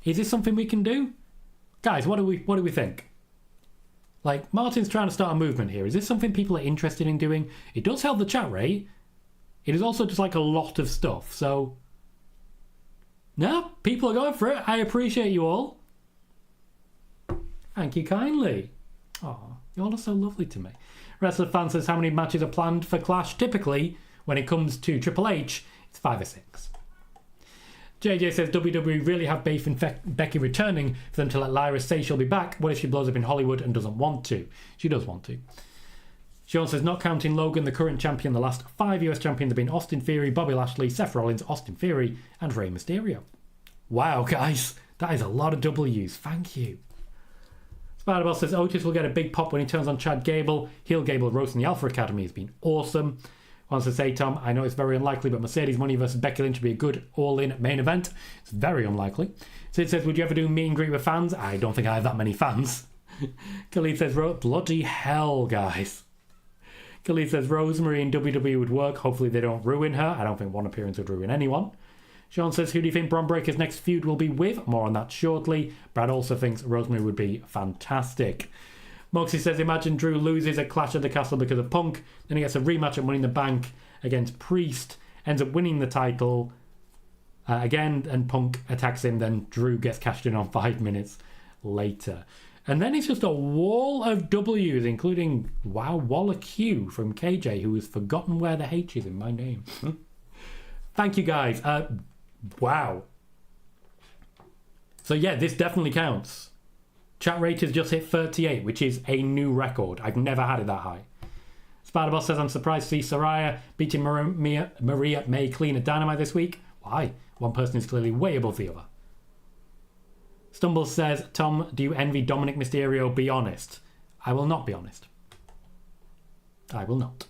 Speaker 1: Is this something we can do? Guys, what do we think? Like, Martin's trying to start a movement here. Is this something people are interested in doing? It does help the chat rate. It is also just like a lot of stuff. So, no, people are going for it. I appreciate you all. Thank you kindly. Oh, you all are so lovely to me. Wrestler fan says, how many matches are planned for Clash? Typically, when it comes to Triple H, it's 5 or 6. JJ says, WWE really have Beef and Becky returning for them to let Lyra say she'll be back. What if she blows up in Hollywood and doesn't want to? She does want to. Sean says, not counting Logan, the current champion, the last 5 US champions have been Austin Theory, Bobby Lashley, Seth Rollins, Austin Theory, and Rey Mysterio. Wow, guys, that is a lot of W's. Thank you. Spider-Boss says, Otis will get a big pop when he turns on Chad Gable. Heel Gable roasting the Alpha Academy has been awesome. Wants to say, Tom, I know it's very unlikely, but Mercedes Money versus Becky Lynch would be a good all-in main event. It's very unlikely. Sid says, would you ever do meet and greet with fans? I don't think I have that many fans. Khalid says, bloody hell, guys. Khalid says Rosemary in WWE would work. Hopefully they don't ruin her. I don't think one appearance would ruin anyone. Sean says, who do you think Bron Breakker's next feud will be with? More on that shortly. Brad also thinks Rosemary would be fantastic. Moxie says, imagine Drew loses at Clash of the Castle because of Punk. Then he gets a rematch at Money in the Bank against Priest. Ends up winning the title again, and Punk attacks him. Then Drew gets cashed in on 5 minutes later. And then it's just a wall of W's, including, wow, Waller Q from KJ, who has forgotten where the H is in my name. Thank you, guys. Wow. So yeah, this definitely counts. Chat rate has just hit 38, which is a new record. I've never had it that high. Spider-Boss says, I'm surprised to see Saraya beating Maria May clean at Dynamite this week. Why? One person is clearly way above the other. Stumbles says, Tom, do you envy Dominic Mysterio? Be honest. I will not be honest. I will not.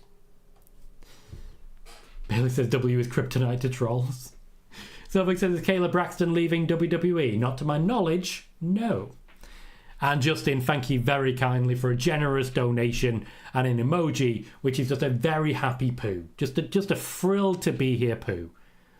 Speaker 1: Bailey says, W is kryptonite to trolls. Silvic says, is Kayla Braxton leaving WWE? Not to my knowledge, no. And Justin, thank you very kindly for a generous donation and an emoji, which is just a very happy poo. Just a thrilled to be here poo.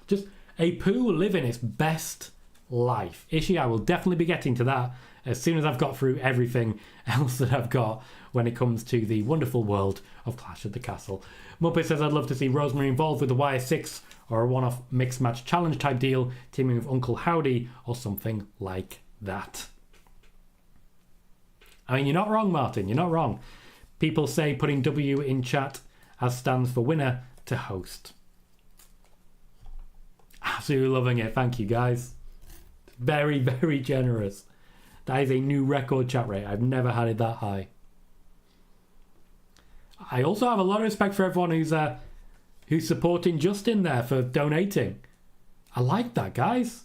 Speaker 1: Just a poo living its best life. Ishii, I will definitely be getting to that as soon as I've got through everything else that I've got when it comes to the wonderful world of Clash of the Castle. Muppet says, I'd love to see Rosemary involved with the YS6 or a one-off mixed match challenge type deal, teaming with Uncle Howdy or something like that. I mean, you're not wrong, Martin. You're not wrong. People say putting W in chat as stands for winner to host. Absolutely loving it. Thank you, guys. Very, very generous. That is a new record chat rate. I've never had it that high. I also have a lot of respect for everyone who's supporting Justin there for donating. I like that, guys.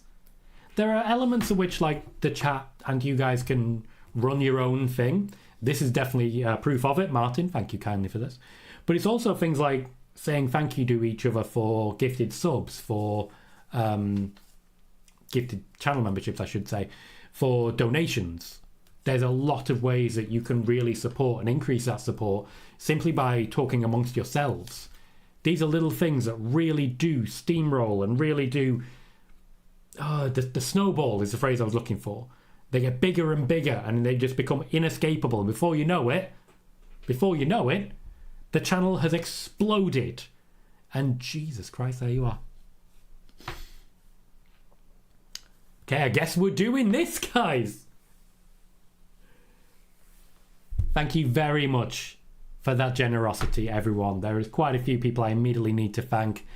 Speaker 1: There are elements of which, like the chat and you guys can run your own thing. This is definitely proof of it. Martin, thank you kindly for this. But it's also things like saying thank you to each other for gifted subs, for gifted channel memberships, I should say, for donations. There's a lot of ways that you can really support and increase that support simply by talking amongst yourselves. These are little things that really do steamroll and really do... the snowball is the phrase I was looking for. They get bigger and bigger and they just become inescapable. And before you know it, the channel has exploded. And Jesus Christ, there you are. Okay, I guess we're doing this, guys. Thank you very much for that generosity, everyone. There is quite a few people I immediately need to thank.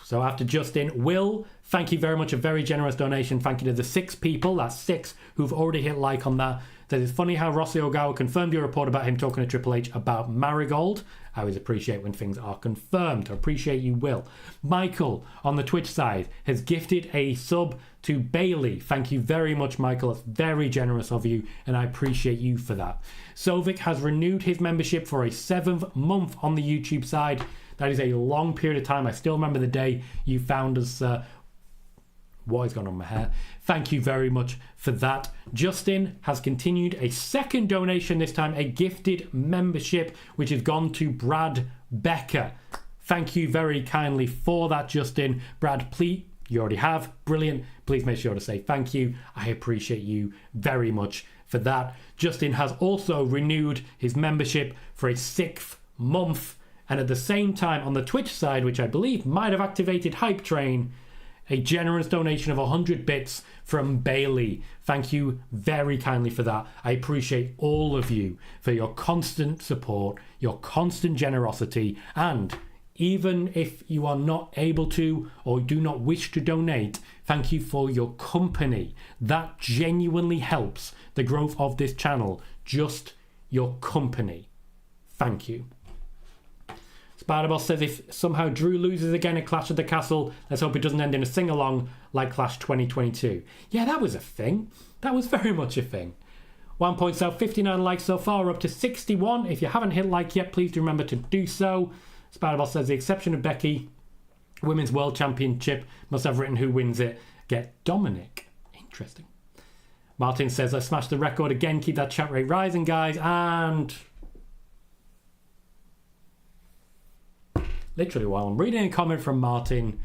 Speaker 1: So after Justin, Will, thank you very much. A very generous donation. Thank you to the 6 people. That's 6 who've already hit like on that. That it's funny how Rossi Ogawa confirmed your report about him talking to Triple H about Marigold. I always appreciate when things are confirmed. I appreciate you, Will. Michael, on the Twitch side, has gifted a sub to Bailey. Thank you very much, Michael. It's very generous of you, and I appreciate you for that. Sovic has renewed his membership for a 7th month on the YouTube side. That is a long period of time. I still remember the day you found us. What is going on with my hair? Thank you very much for that. Justin has continued a 2nd donation, this time a gifted membership, which has gone to Brad Becker. Thank you very kindly for that, Justin. Brad, please, you already have. Brilliant. Please make sure to say thank you. I appreciate you very much for that. Justin has also renewed his membership for a 6th month. And at the same time, on the Twitch side, which I believe might have activated Hype Train, a generous donation of 100 bits from Bailey. Thank you very kindly for that. I appreciate all of you for your constant support, your constant generosity, and even if you are not able to or do not wish to donate, thank you for your company. That genuinely helps the growth of this channel. Just your company. Thank you. Spider-Boss says if somehow Drew loses again at Clash of the Castle, let's hope it doesn't end in a sing-along like Clash 2022. Yeah, that was a thing. That was very much a thing. One points out 59 likes so far, up to 61. If you haven't hit like yet, please do remember to do so. Spider-Boss says the exception of Becky, Women's World Championship, must have written who wins it. Get Dominic. Interesting. Martin says, I smashed the record again. Keep that chat rate rising, guys. And... literally while I'm reading a comment from Martin,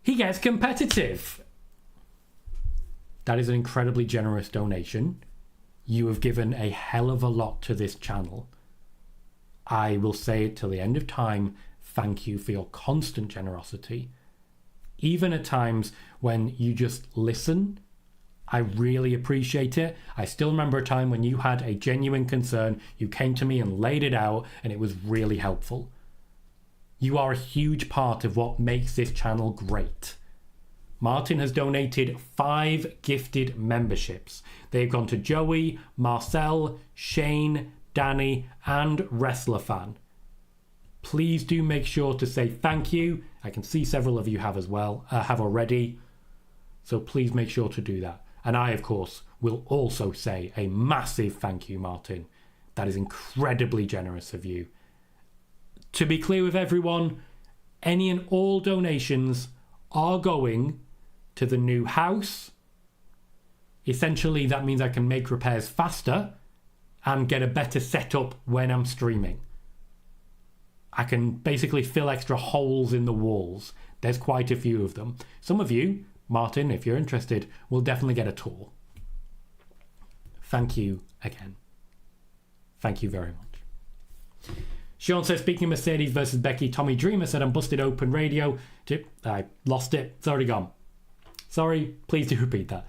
Speaker 1: he gets competitive. That is an incredibly generous donation. You have given a hell of a lot to this channel. I will say it till the end of time. Thank you for your constant generosity. Even at times when you just listen, I really appreciate it. I still remember a time when you had a genuine concern. You came to me and laid it out, and it was really helpful. You are a huge part of what makes this channel great. Martin has donated 5 gifted memberships. They've gone to Joey, Marcel, Shane, Danny, and WrestlerFan. Please do make sure to say thank you. I can see several of you have as well, have already. So please make sure to do that. And I, of course, will also say a massive thank you, Martin. That is incredibly generous of you. To be clear with everyone, any and all donations are going to the new house. Essentially, that means I can make repairs faster and get a better setup when I'm streaming. I can basically fill extra holes in the walls. There's quite a few of them. Some of you, Martin, if you're interested, will definitely get a tour. Thank you again. Thank you very much. Sean says, speaking of Mercedes versus Becky, Tommy Dreamer said on Busted Open Radio. I lost it. It's already gone. Sorry, please do repeat that.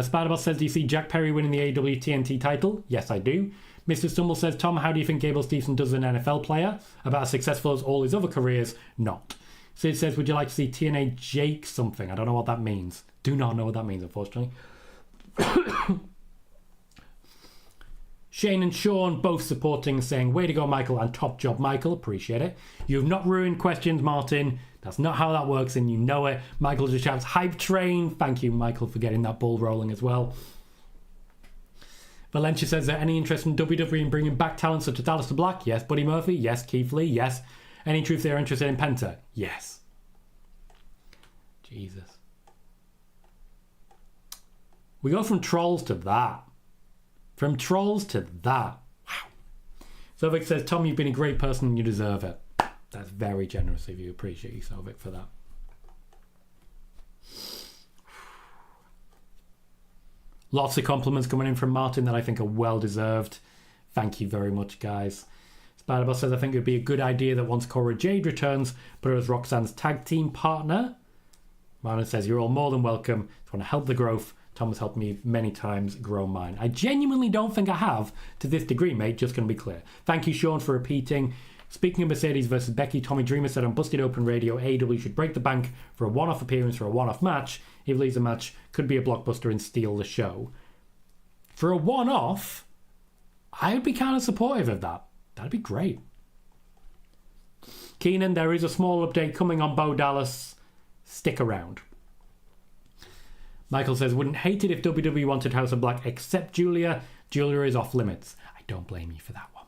Speaker 1: Spider-Boss says, do you see Jack Perry winning the AEW TNT title? Yes, I do. Mr. Stumble says, Tom, how do you think Gable Steveson does as an NFL player? About as successful as all his other careers? Not. Sid says, would you like to see TNA Jake something? I don't know what that means. Do not know what that means, unfortunately. Shane and Sean both supporting, saying, way to go, Michael, and top job, Michael. Appreciate it. You have not ruined questions, Martin. That's not how that works, and you know it. Michael just shouts, hype train. Thank you, Michael, for getting that ball rolling as well. Valencia says, there any interest in WWE in bringing back talent such as Aleister Black? Yes. Buddy Murphy? Yes. Keith Lee? Yes. Any truth they're interested in Penta? Yes. Jesus. We go from trolls to that. From trolls to that. Wow. Sovik says, Tom, you've been a great person and you deserve it. That's very generous of you. Appreciate you, Sovik, for that. Lots of compliments coming in from Martin that I think are well deserved. Thank you very much, guys. Spider-Boss says, I think it would be a good idea that once Cora Jade returns, put her as Roxanne's tag team partner. Martin says, you're all more than welcome. If you want to help the growth, Tom has helped me many times grow mine. I genuinely don't think I have to this degree, mate. Just going to be clear. Thank you, Sean, for repeating. Speaking of Mercedes versus Becky, Tommy Dreamer said on Busted Open Radio, AEW should break the bank for a one-off appearance for a one-off match. If leaves a match, could be a blockbuster and steal the show. For a one-off, I would be kind of supportive of that. That'd be great. Keenan, there is a small update coming on Bo Dallas. Stick around. Michael says, wouldn't hate it if WWE wanted House of Black except Julia. Julia is off limits. I don't blame you for that one.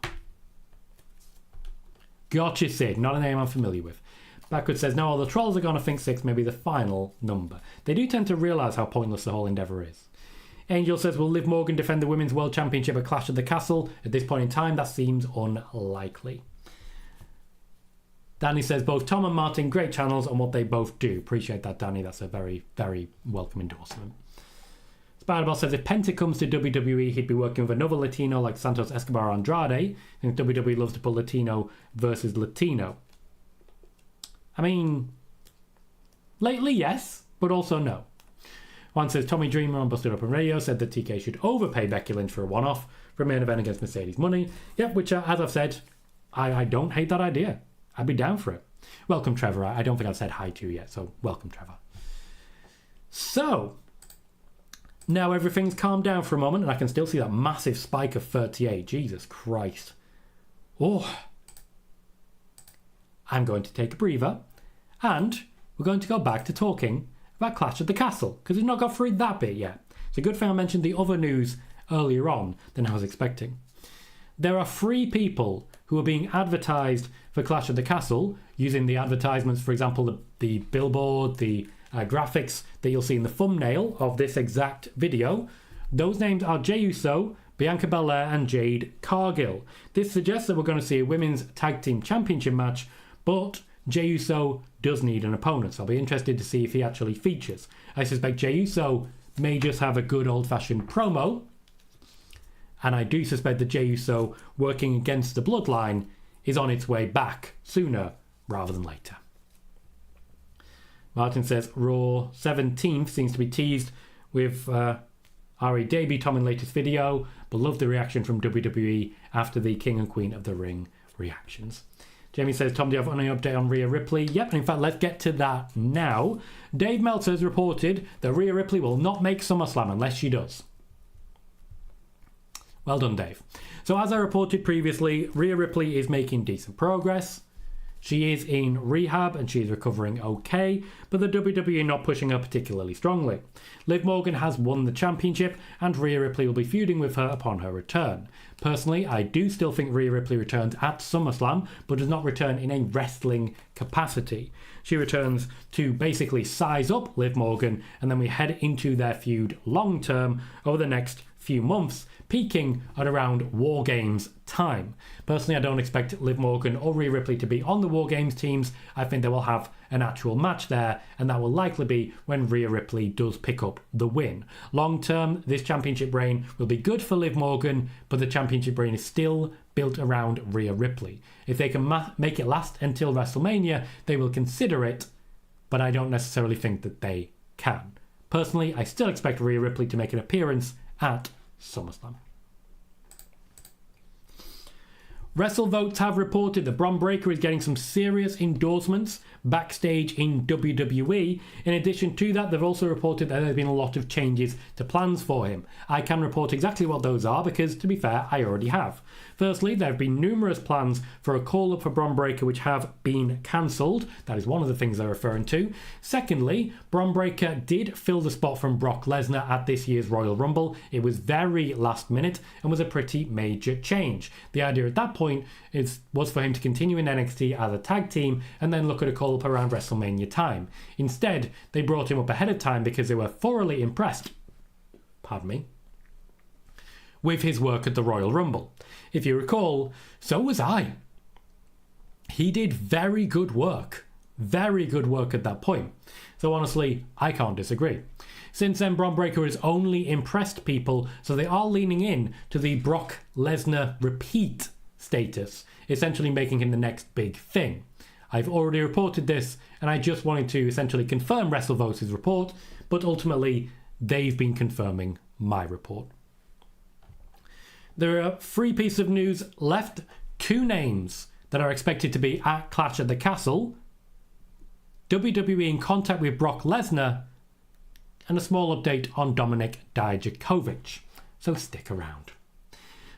Speaker 1: Gotcha, Sid. Not a name I'm familiar with. Backward says, no, all the trolls are going to think 6 may be the final number. They do tend to realise how pointless the whole endeavour is. Angel says, will Liv Morgan defend the Women's World Championship at Clash at the Castle? At this point in time, that seems unlikely. Danny says, both Tom and Martin, great channels on what they both do. Appreciate that, Danny. That's a very, very welcome endorsement. Spider-Boss says, if Penta comes to WWE, he'd be working with another Latino like Santos Escobar Andrade. I think WWE loves to put Latino versus Latino. I mean, lately, yes, but also no. One says, Tommy Dreamer on Busted Open Radio said that TK should overpay Becky Lynch for a one-off for a main event against Mercedes Money. Yep, which, as I've said, I don't hate that idea. I'd be down for it. Welcome, Trevor. I don't think I've said hi to you yet, so welcome, Trevor. So, now everything's calmed down for a moment, and I can still see that massive spike of 38. Jesus Christ. Oh. I'm going to take a breather, and we're going to go back to talking about Clash at the Castle, because we've not got through that bit yet. It's a good thing I mentioned the other news earlier on than I was expecting. There are 3 people who are being advertised for Clash at the Castle using the advertisements, for example, the billboard, the graphics that you'll see in the thumbnail of this exact video. Those names are Jey Uso, Bianca Belair and Jade Cargill. This suggests that we're going to see a women's tag team championship match But Jey Uso does need an opponent, so I'll be interested to see if he actually features. I suspect Jey Uso may just have a good old-fashioned promo, and I do suspect that Jey Uso working against the Bloodline is on its way back sooner rather than later. Martin says Raw 17th seems to be teased with RE debut Tom in latest video, but love the reaction from WWE after the King and Queen of the Ring reactions. Jamie says, Tom, do you have any update on Rhea Ripley? Yep, and in fact, let's get to that now. Dave Meltzer has reported that Rhea Ripley will not make SummerSlam unless she does. Well done, Dave. So as I reported previously, Rhea Ripley is making decent progress. She is in rehab and she is recovering okay, but the WWE are not pushing her particularly strongly. Liv Morgan has won the championship and Rhea Ripley will be feuding with her upon her return. Personally, I do still think Rhea Ripley returns at SummerSlam, but does not return in a wrestling capacity. She returns to basically size up Liv Morgan, and then we head into their feud long term over the next few months, peaking at around War Games time. Personally, I don't expect Liv Morgan or Rhea Ripley to be on the War Games teams. I think they will have an actual match there, and that will likely be when Rhea Ripley does pick up the win. Long term, this championship reign will be good for Liv Morgan, but the championship reign is still built around Rhea Ripley. If they can make it last until WrestleMania, they will consider it, but I don't necessarily think that they can. Personally, I still expect Rhea Ripley to make an appearance at SummerSlam. WrestleVotes have reported that Bron Breakker is getting some serious endorsements backstage in WWE. In addition to that, they've also reported that there have been a lot of changes to plans for him. I can report exactly what those are because, to be fair, I already have. Firstly, there have been numerous plans for a call-up for Bron Breakker which have been cancelled. That is one of the things they're referring to. Secondly, Bron Breakker did fill the spot from Brock Lesnar at this year's Royal Rumble. It was very last minute and was a pretty major change. The idea at that point was for him to continue in NXT as a tag team and then look at a call-up around WrestleMania time. Instead, they brought him up ahead of time because they were thoroughly impressed, with his work at the Royal Rumble. If you recall, so was I. He did very good work at that point. So honestly, I can't disagree. Since then, Bron Breakker has only impressed people, so they are leaning in to the Brock Lesnar repeat status, essentially making him the next big thing. I've already reported this, and I just wanted to essentially confirm WrestleVotes' report, but ultimately, they've been confirming my report. There are 3 pieces of news left. 2 names that are expected to be at Clash at the Castle, WWE in contact with Brock Lesnar, and a small update on Dominik Dijakovic. So stick around.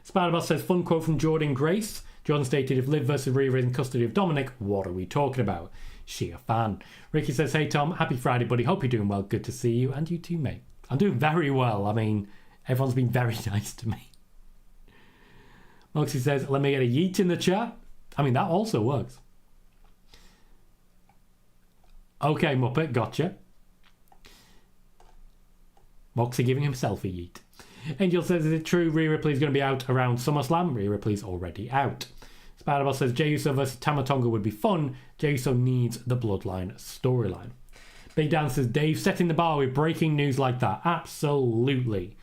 Speaker 1: Spider-Boss says, fun quote from Jordan Grace. Jordan stated, if Liv versus Rhea is in custody of Dominik, what are we talking about? She a fan. Ricky says, hey Tom, happy Friday buddy, hope you're doing well, good to see you, and you too mate. I'm doing very well. I mean, everyone's been very nice to me. Moxie says, let me get a yeet in the chat. I mean, that also works. Okay, Muppet, gotcha. Moxie giving himself a yeet. Angel says, is it true Rhea Ripley is going to be out around SummerSlam? Rhea Ripley's already out. Spider-Boss says, Jey Uso vs Tama Tonga would be fun. Jey Uso needs the Bloodline storyline. Big Dan says, Dave setting the bar with breaking news like that. Absolutely.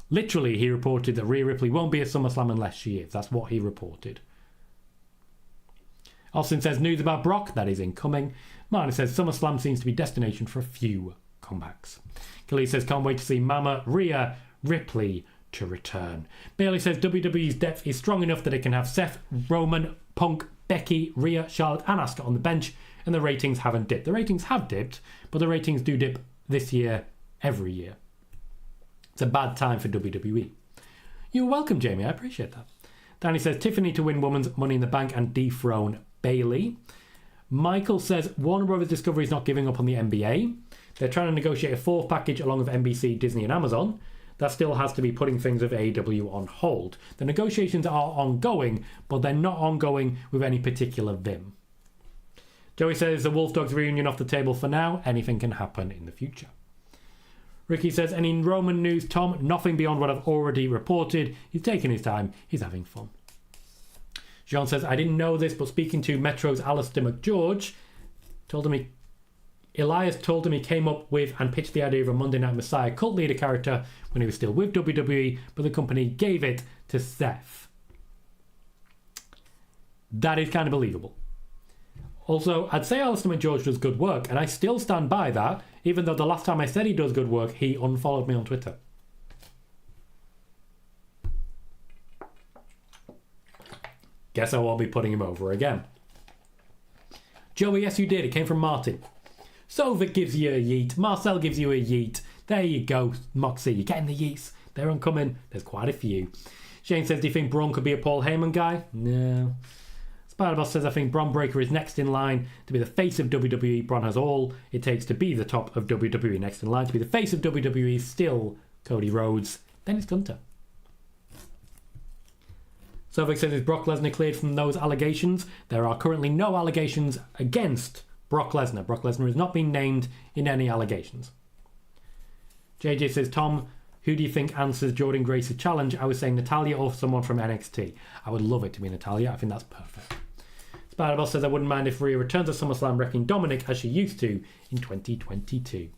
Speaker 1: Literally, he reported that Rhea Ripley won't be at SummerSlam unless she is. That's what he reported. Austin says, news about Brock, that is incoming. Martin says, SummerSlam seems to be destination for a few comebacks. Khalid says, can't wait to see Mama Rhea Ripley to return. Bailey says, WWE's depth is strong enough that it can have Seth, Roman, Punk, Becky, Rhea, Charlotte and Asuka on the bench, and the ratings haven't dipped. The ratings have dipped, but the ratings do dip this year, every year. It's a bad time for WWE. You're welcome, Jamie. I appreciate that. Danny says, Tiffany to win Women's Money in the Bank and dethrone Bailey. Michael says, Warner Brothers Discovery is not giving up on the NBA. They're trying to negotiate a 4th package along with NBC, Disney and Amazon. That still has to be putting things with AEW on hold. The negotiations are ongoing, but they're not ongoing with any particular vim. Joey says, the Wolf Dogs reunion off the table for now. Anything can happen in the future. Ricky says, and in Roman news, Tom, nothing beyond what I've already reported. He's taking his time. He's having fun. Jean says, I didn't know this, but speaking to Metro's Alistair McGeorge, Elias told him he came up with and pitched the idea of a Monday Night Messiah cult leader character when he was still with WWE, but the company gave it to Seth. That is kind of believable. Also, I'd say Alistair McGeorge does good work, and I still stand by that, even though the last time I said he does good work, he unfollowed me on Twitter. Guess I won't be putting him over again. Joey, yes you did. It came from Martin. Sovik gives you a yeet. Marcel gives you a yeet. There you go, Moxie. You're getting the yeets. They're incoming. There's quite a few. Shane says, do you think Braun could be a Paul Heyman guy? No. Spider-Boss says, I think Bron Breakker is next in line to be the face of WWE. Bron has all it takes to be the top of WWE. Next in line to be the face of WWE, still Cody Rhodes. Then it's Gunther. Sovik says, is Brock Lesnar cleared from those allegations? There are currently no allegations against Brock Lesnar. Brock Lesnar has not been named in any allegations. JJ says, Tom, who do you think answers Jordan Grace's challenge? I was saying Natalya or someone from NXT. I would love it to be Natalya. I think that's perfect. Spider-Boss says, I wouldn't mind if Rhea returns at SummerSlam wrecking Dominic as she used to in 2022.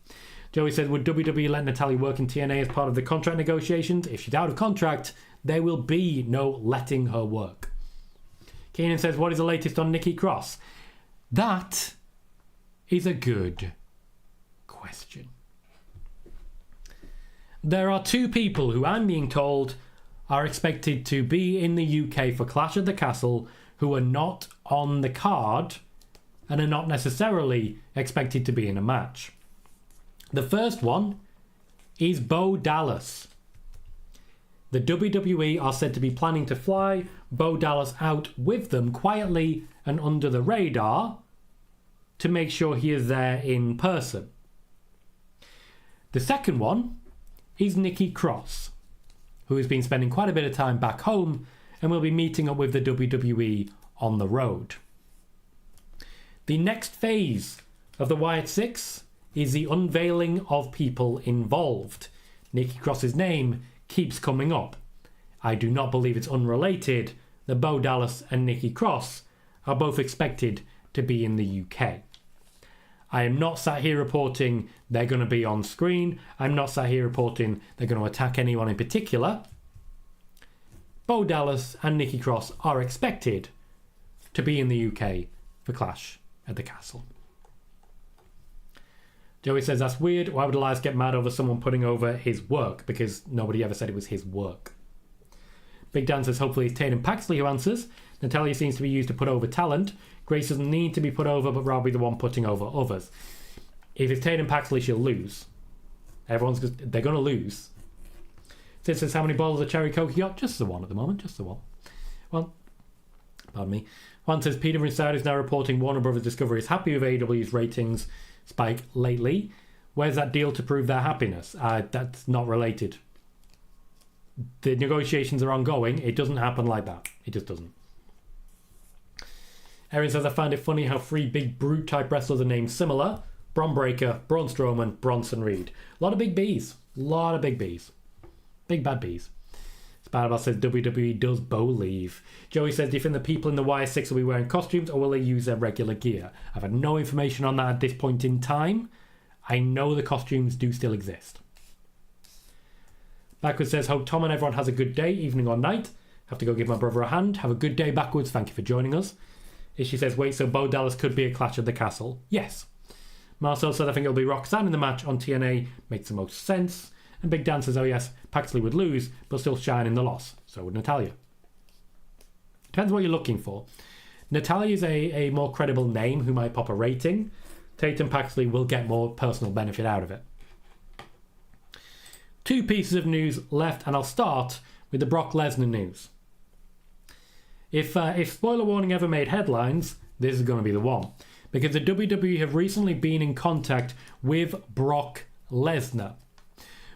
Speaker 1: Joey says, would WWE let Natalya work in TNA as part of the contract negotiations? If she's out of contract, there will be no letting her work. Keenan says, what is the latest on Nikki Cross? That is a good question. There are two people who I'm being told are expected to be in the UK for Clash at the Castle who are not on the card and are not necessarily expected to be in a match. The first one is Bo Dallas. The WWE are said to be planning to fly Bo Dallas out with them quietly and under the radar to make sure he is there in person. The second one is Nikki Cross, who has been spending quite a bit of time back home and will be meeting up with the WWE on the road. The next phase of the Wyatt Six is the unveiling of people involved. Nikki Cross's name keeps coming up. I do not believe it's unrelated that Bo Dallas and Nikki Cross are both expected to be in the UK. I am not sat here reporting they're going to be on screen. I'm not sat here reporting they're going to attack anyone in particular. Bo Dallas and Nikki Cross are expected to be in the UK for Clash at the Castle. Joey says, that's weird. Why would Elias get mad over someone putting over his work? Because nobody ever said it was his work. Big Dan says, hopefully it's Tatum Paxley who answers. Natalya seems to be used to put over talent. Grace doesn't need to be put over, but rather be the one putting over others. If it's Tatum Paxley, she'll lose. They're going to lose. Sid says, how many bottles of cherry coke you got? Just the one at the moment, just the one. Well, pardon me. Juan says, PWInsider is now reporting Warner Brothers Discovery is happy with AEW's ratings spike lately. Where's that deal to prove their happiness? That's not related. The negotiations are ongoing. It doesn't happen like that. It just doesn't. Erin says, I find it funny how three big brute type wrestlers are named similar. Bron Breakker, Braun Strowman, Bronson Reed. A lot of big B's. A lot of big B's. Big bad B's. Spider-Man says, WWE does Bo leave. Joey says, do you think the people in the Y6 will be wearing costumes or will they use their regular gear? I've had no information on that at this point in time. I know the costumes do still exist. Backwards says, hope Tom and everyone has a good day, evening or night. Have to go give my brother a hand. Have a good day, Backwards. Thank you for joining us. She says, wait, so Bo Dallas could be a Clash at the Castle? Yes. Marcel said, I think it'll be Roxanne in the match on TNA. Makes the most sense. And Big Dan says, oh yes, Paxley would lose, but still shine in the loss. So would Natalya. Depends what you're looking for. Natalya is a more credible name who might pop a rating. Tatum Paxley will get more personal benefit out of it. Two pieces of news left, and I'll start with the Brock Lesnar news. If spoiler warning ever made headlines, this is going to be the one. Because the WWE have recently been in contact with Brock Lesnar.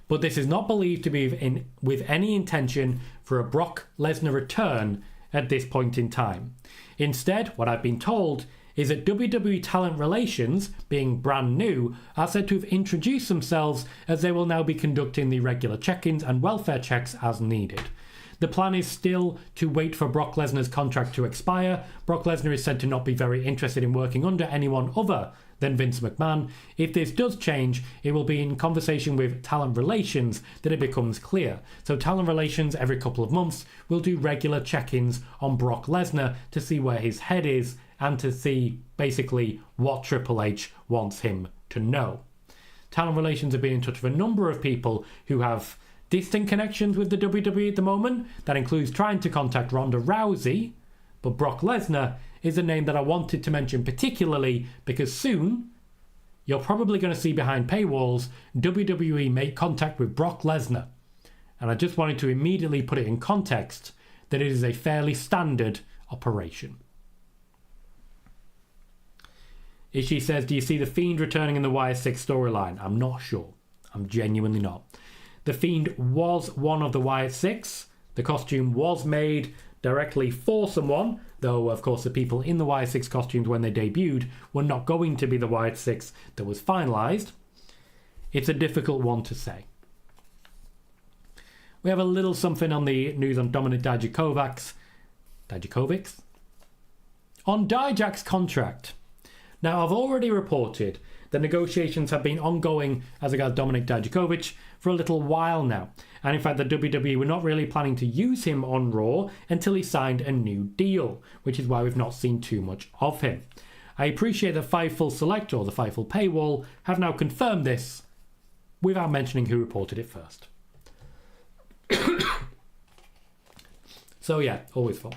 Speaker 1: But this is not believed to be with any intention for a Brock Lesnar return at this point in time. Instead, what I've been told is that WWE Talent Relations, being brand new, are said to have introduced themselves as they will now be conducting the regular check-ins and welfare checks as needed. The plan is still to wait for Brock Lesnar's contract to expire. Brock Lesnar is said to not be very interested in working under anyone other than Vince McMahon. If this does change, it will be in conversation with talent relations that it becomes clear. So talent relations every couple of months will do regular check-ins on Brock Lesnar to see where his head is and to see basically what Triple H wants him to know. Talent relations have been in touch with a number of people who have distant connections with the WWE at the moment. That includes trying to contact Ronda Rousey, but Brock Lesnar is a name that I wanted to mention particularly because soon you're probably going to see behind paywalls WWE make contact with Brock Lesnar. And I just wanted to immediately put it in context that it is a fairly standard operation. Ishii says, do you see The Fiend returning in the Wire 6 storyline? I'm not sure. I'm genuinely not. The Fiend was one of the Wyatt Six. The costume was made directly for someone, though of course the people in the Wyatt Six costumes when they debuted were not going to be the Wyatt Six that was finalised. It's a difficult one to say. We have a little something on the news on Dominik Dijakovic's on Dijak's contract. Now, I've already reported that negotiations have been ongoing as regards Dominik Dijakovic for a little while now. And in fact, the WWE were not really planning to use him on Raw until he signed a new deal, which is why we've not seen too much of him. I appreciate that Fightful Select, or the Fightful Paywall, have now confirmed this without mentioning who reported it first. So yeah, always fun.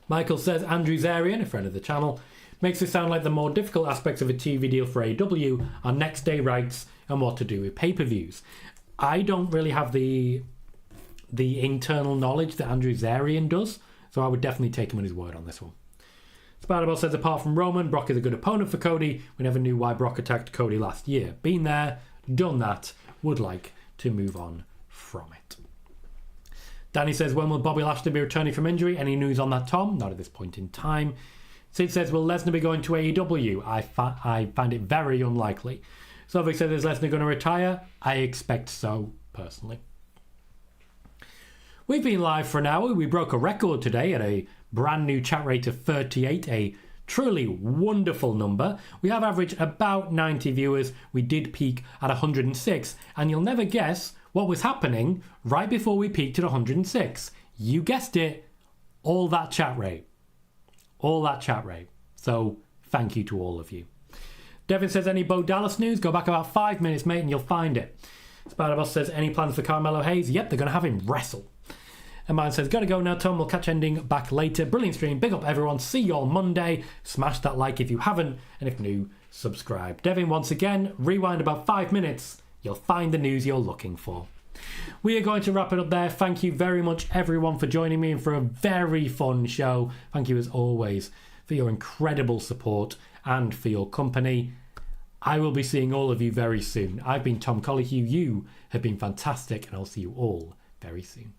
Speaker 1: Michael says Andrew Zarian, a friend of the channel, makes it sound like the more difficult aspects of a TV deal for AEW are next day rights and what to do with pay-per-views. I don't really have the internal knowledge that Andrew Zarian does, so I would definitely take him on his word on this one. Spider-Ball says, apart from Roman, Brock is a good opponent for Cody. We never knew why Brock attacked Cody last year. Been there, done that, would like to move on from it. Danny says, when will Bobby Lashley be returning from injury? Any news on that, Tom? Not at this point in time. Sid says, will Lesnar be going to AEW? I find it very unlikely. Sovik says, is Lesnar going to retire? I expect so, personally. We've been live for an hour. We broke a record today at a brand new chat rate of 38, a truly wonderful number. We have averaged about 90 viewers. We did peak at 106, and you'll never guess what was happening right before we peaked at 106. You guessed it, all that chat rate. All that chat rate. So thank you to all of you. Devin says, any Bo Dallas news? Go back about 5 minutes, mate, and you'll find it. Spider-Boss says, any plans for Carmelo Hayes? Yep, they're going to have him wrestle. And mine says, gotta go now, Tom. We'll catch ending back later. Brilliant stream. Big up, everyone. See you all Monday. Smash that like if you haven't. And if new, subscribe. Devin, once again, rewind about 5 minutes. You'll find the news you're looking for. We are going to wrap it up there. Thank you very much, everyone, for joining me and for a very fun show. Thank you, as always, for your incredible support and for your company. I will be seeing all of you very soon. I've been Tom Colohue. You have been fantastic, and I'll see you all very soon.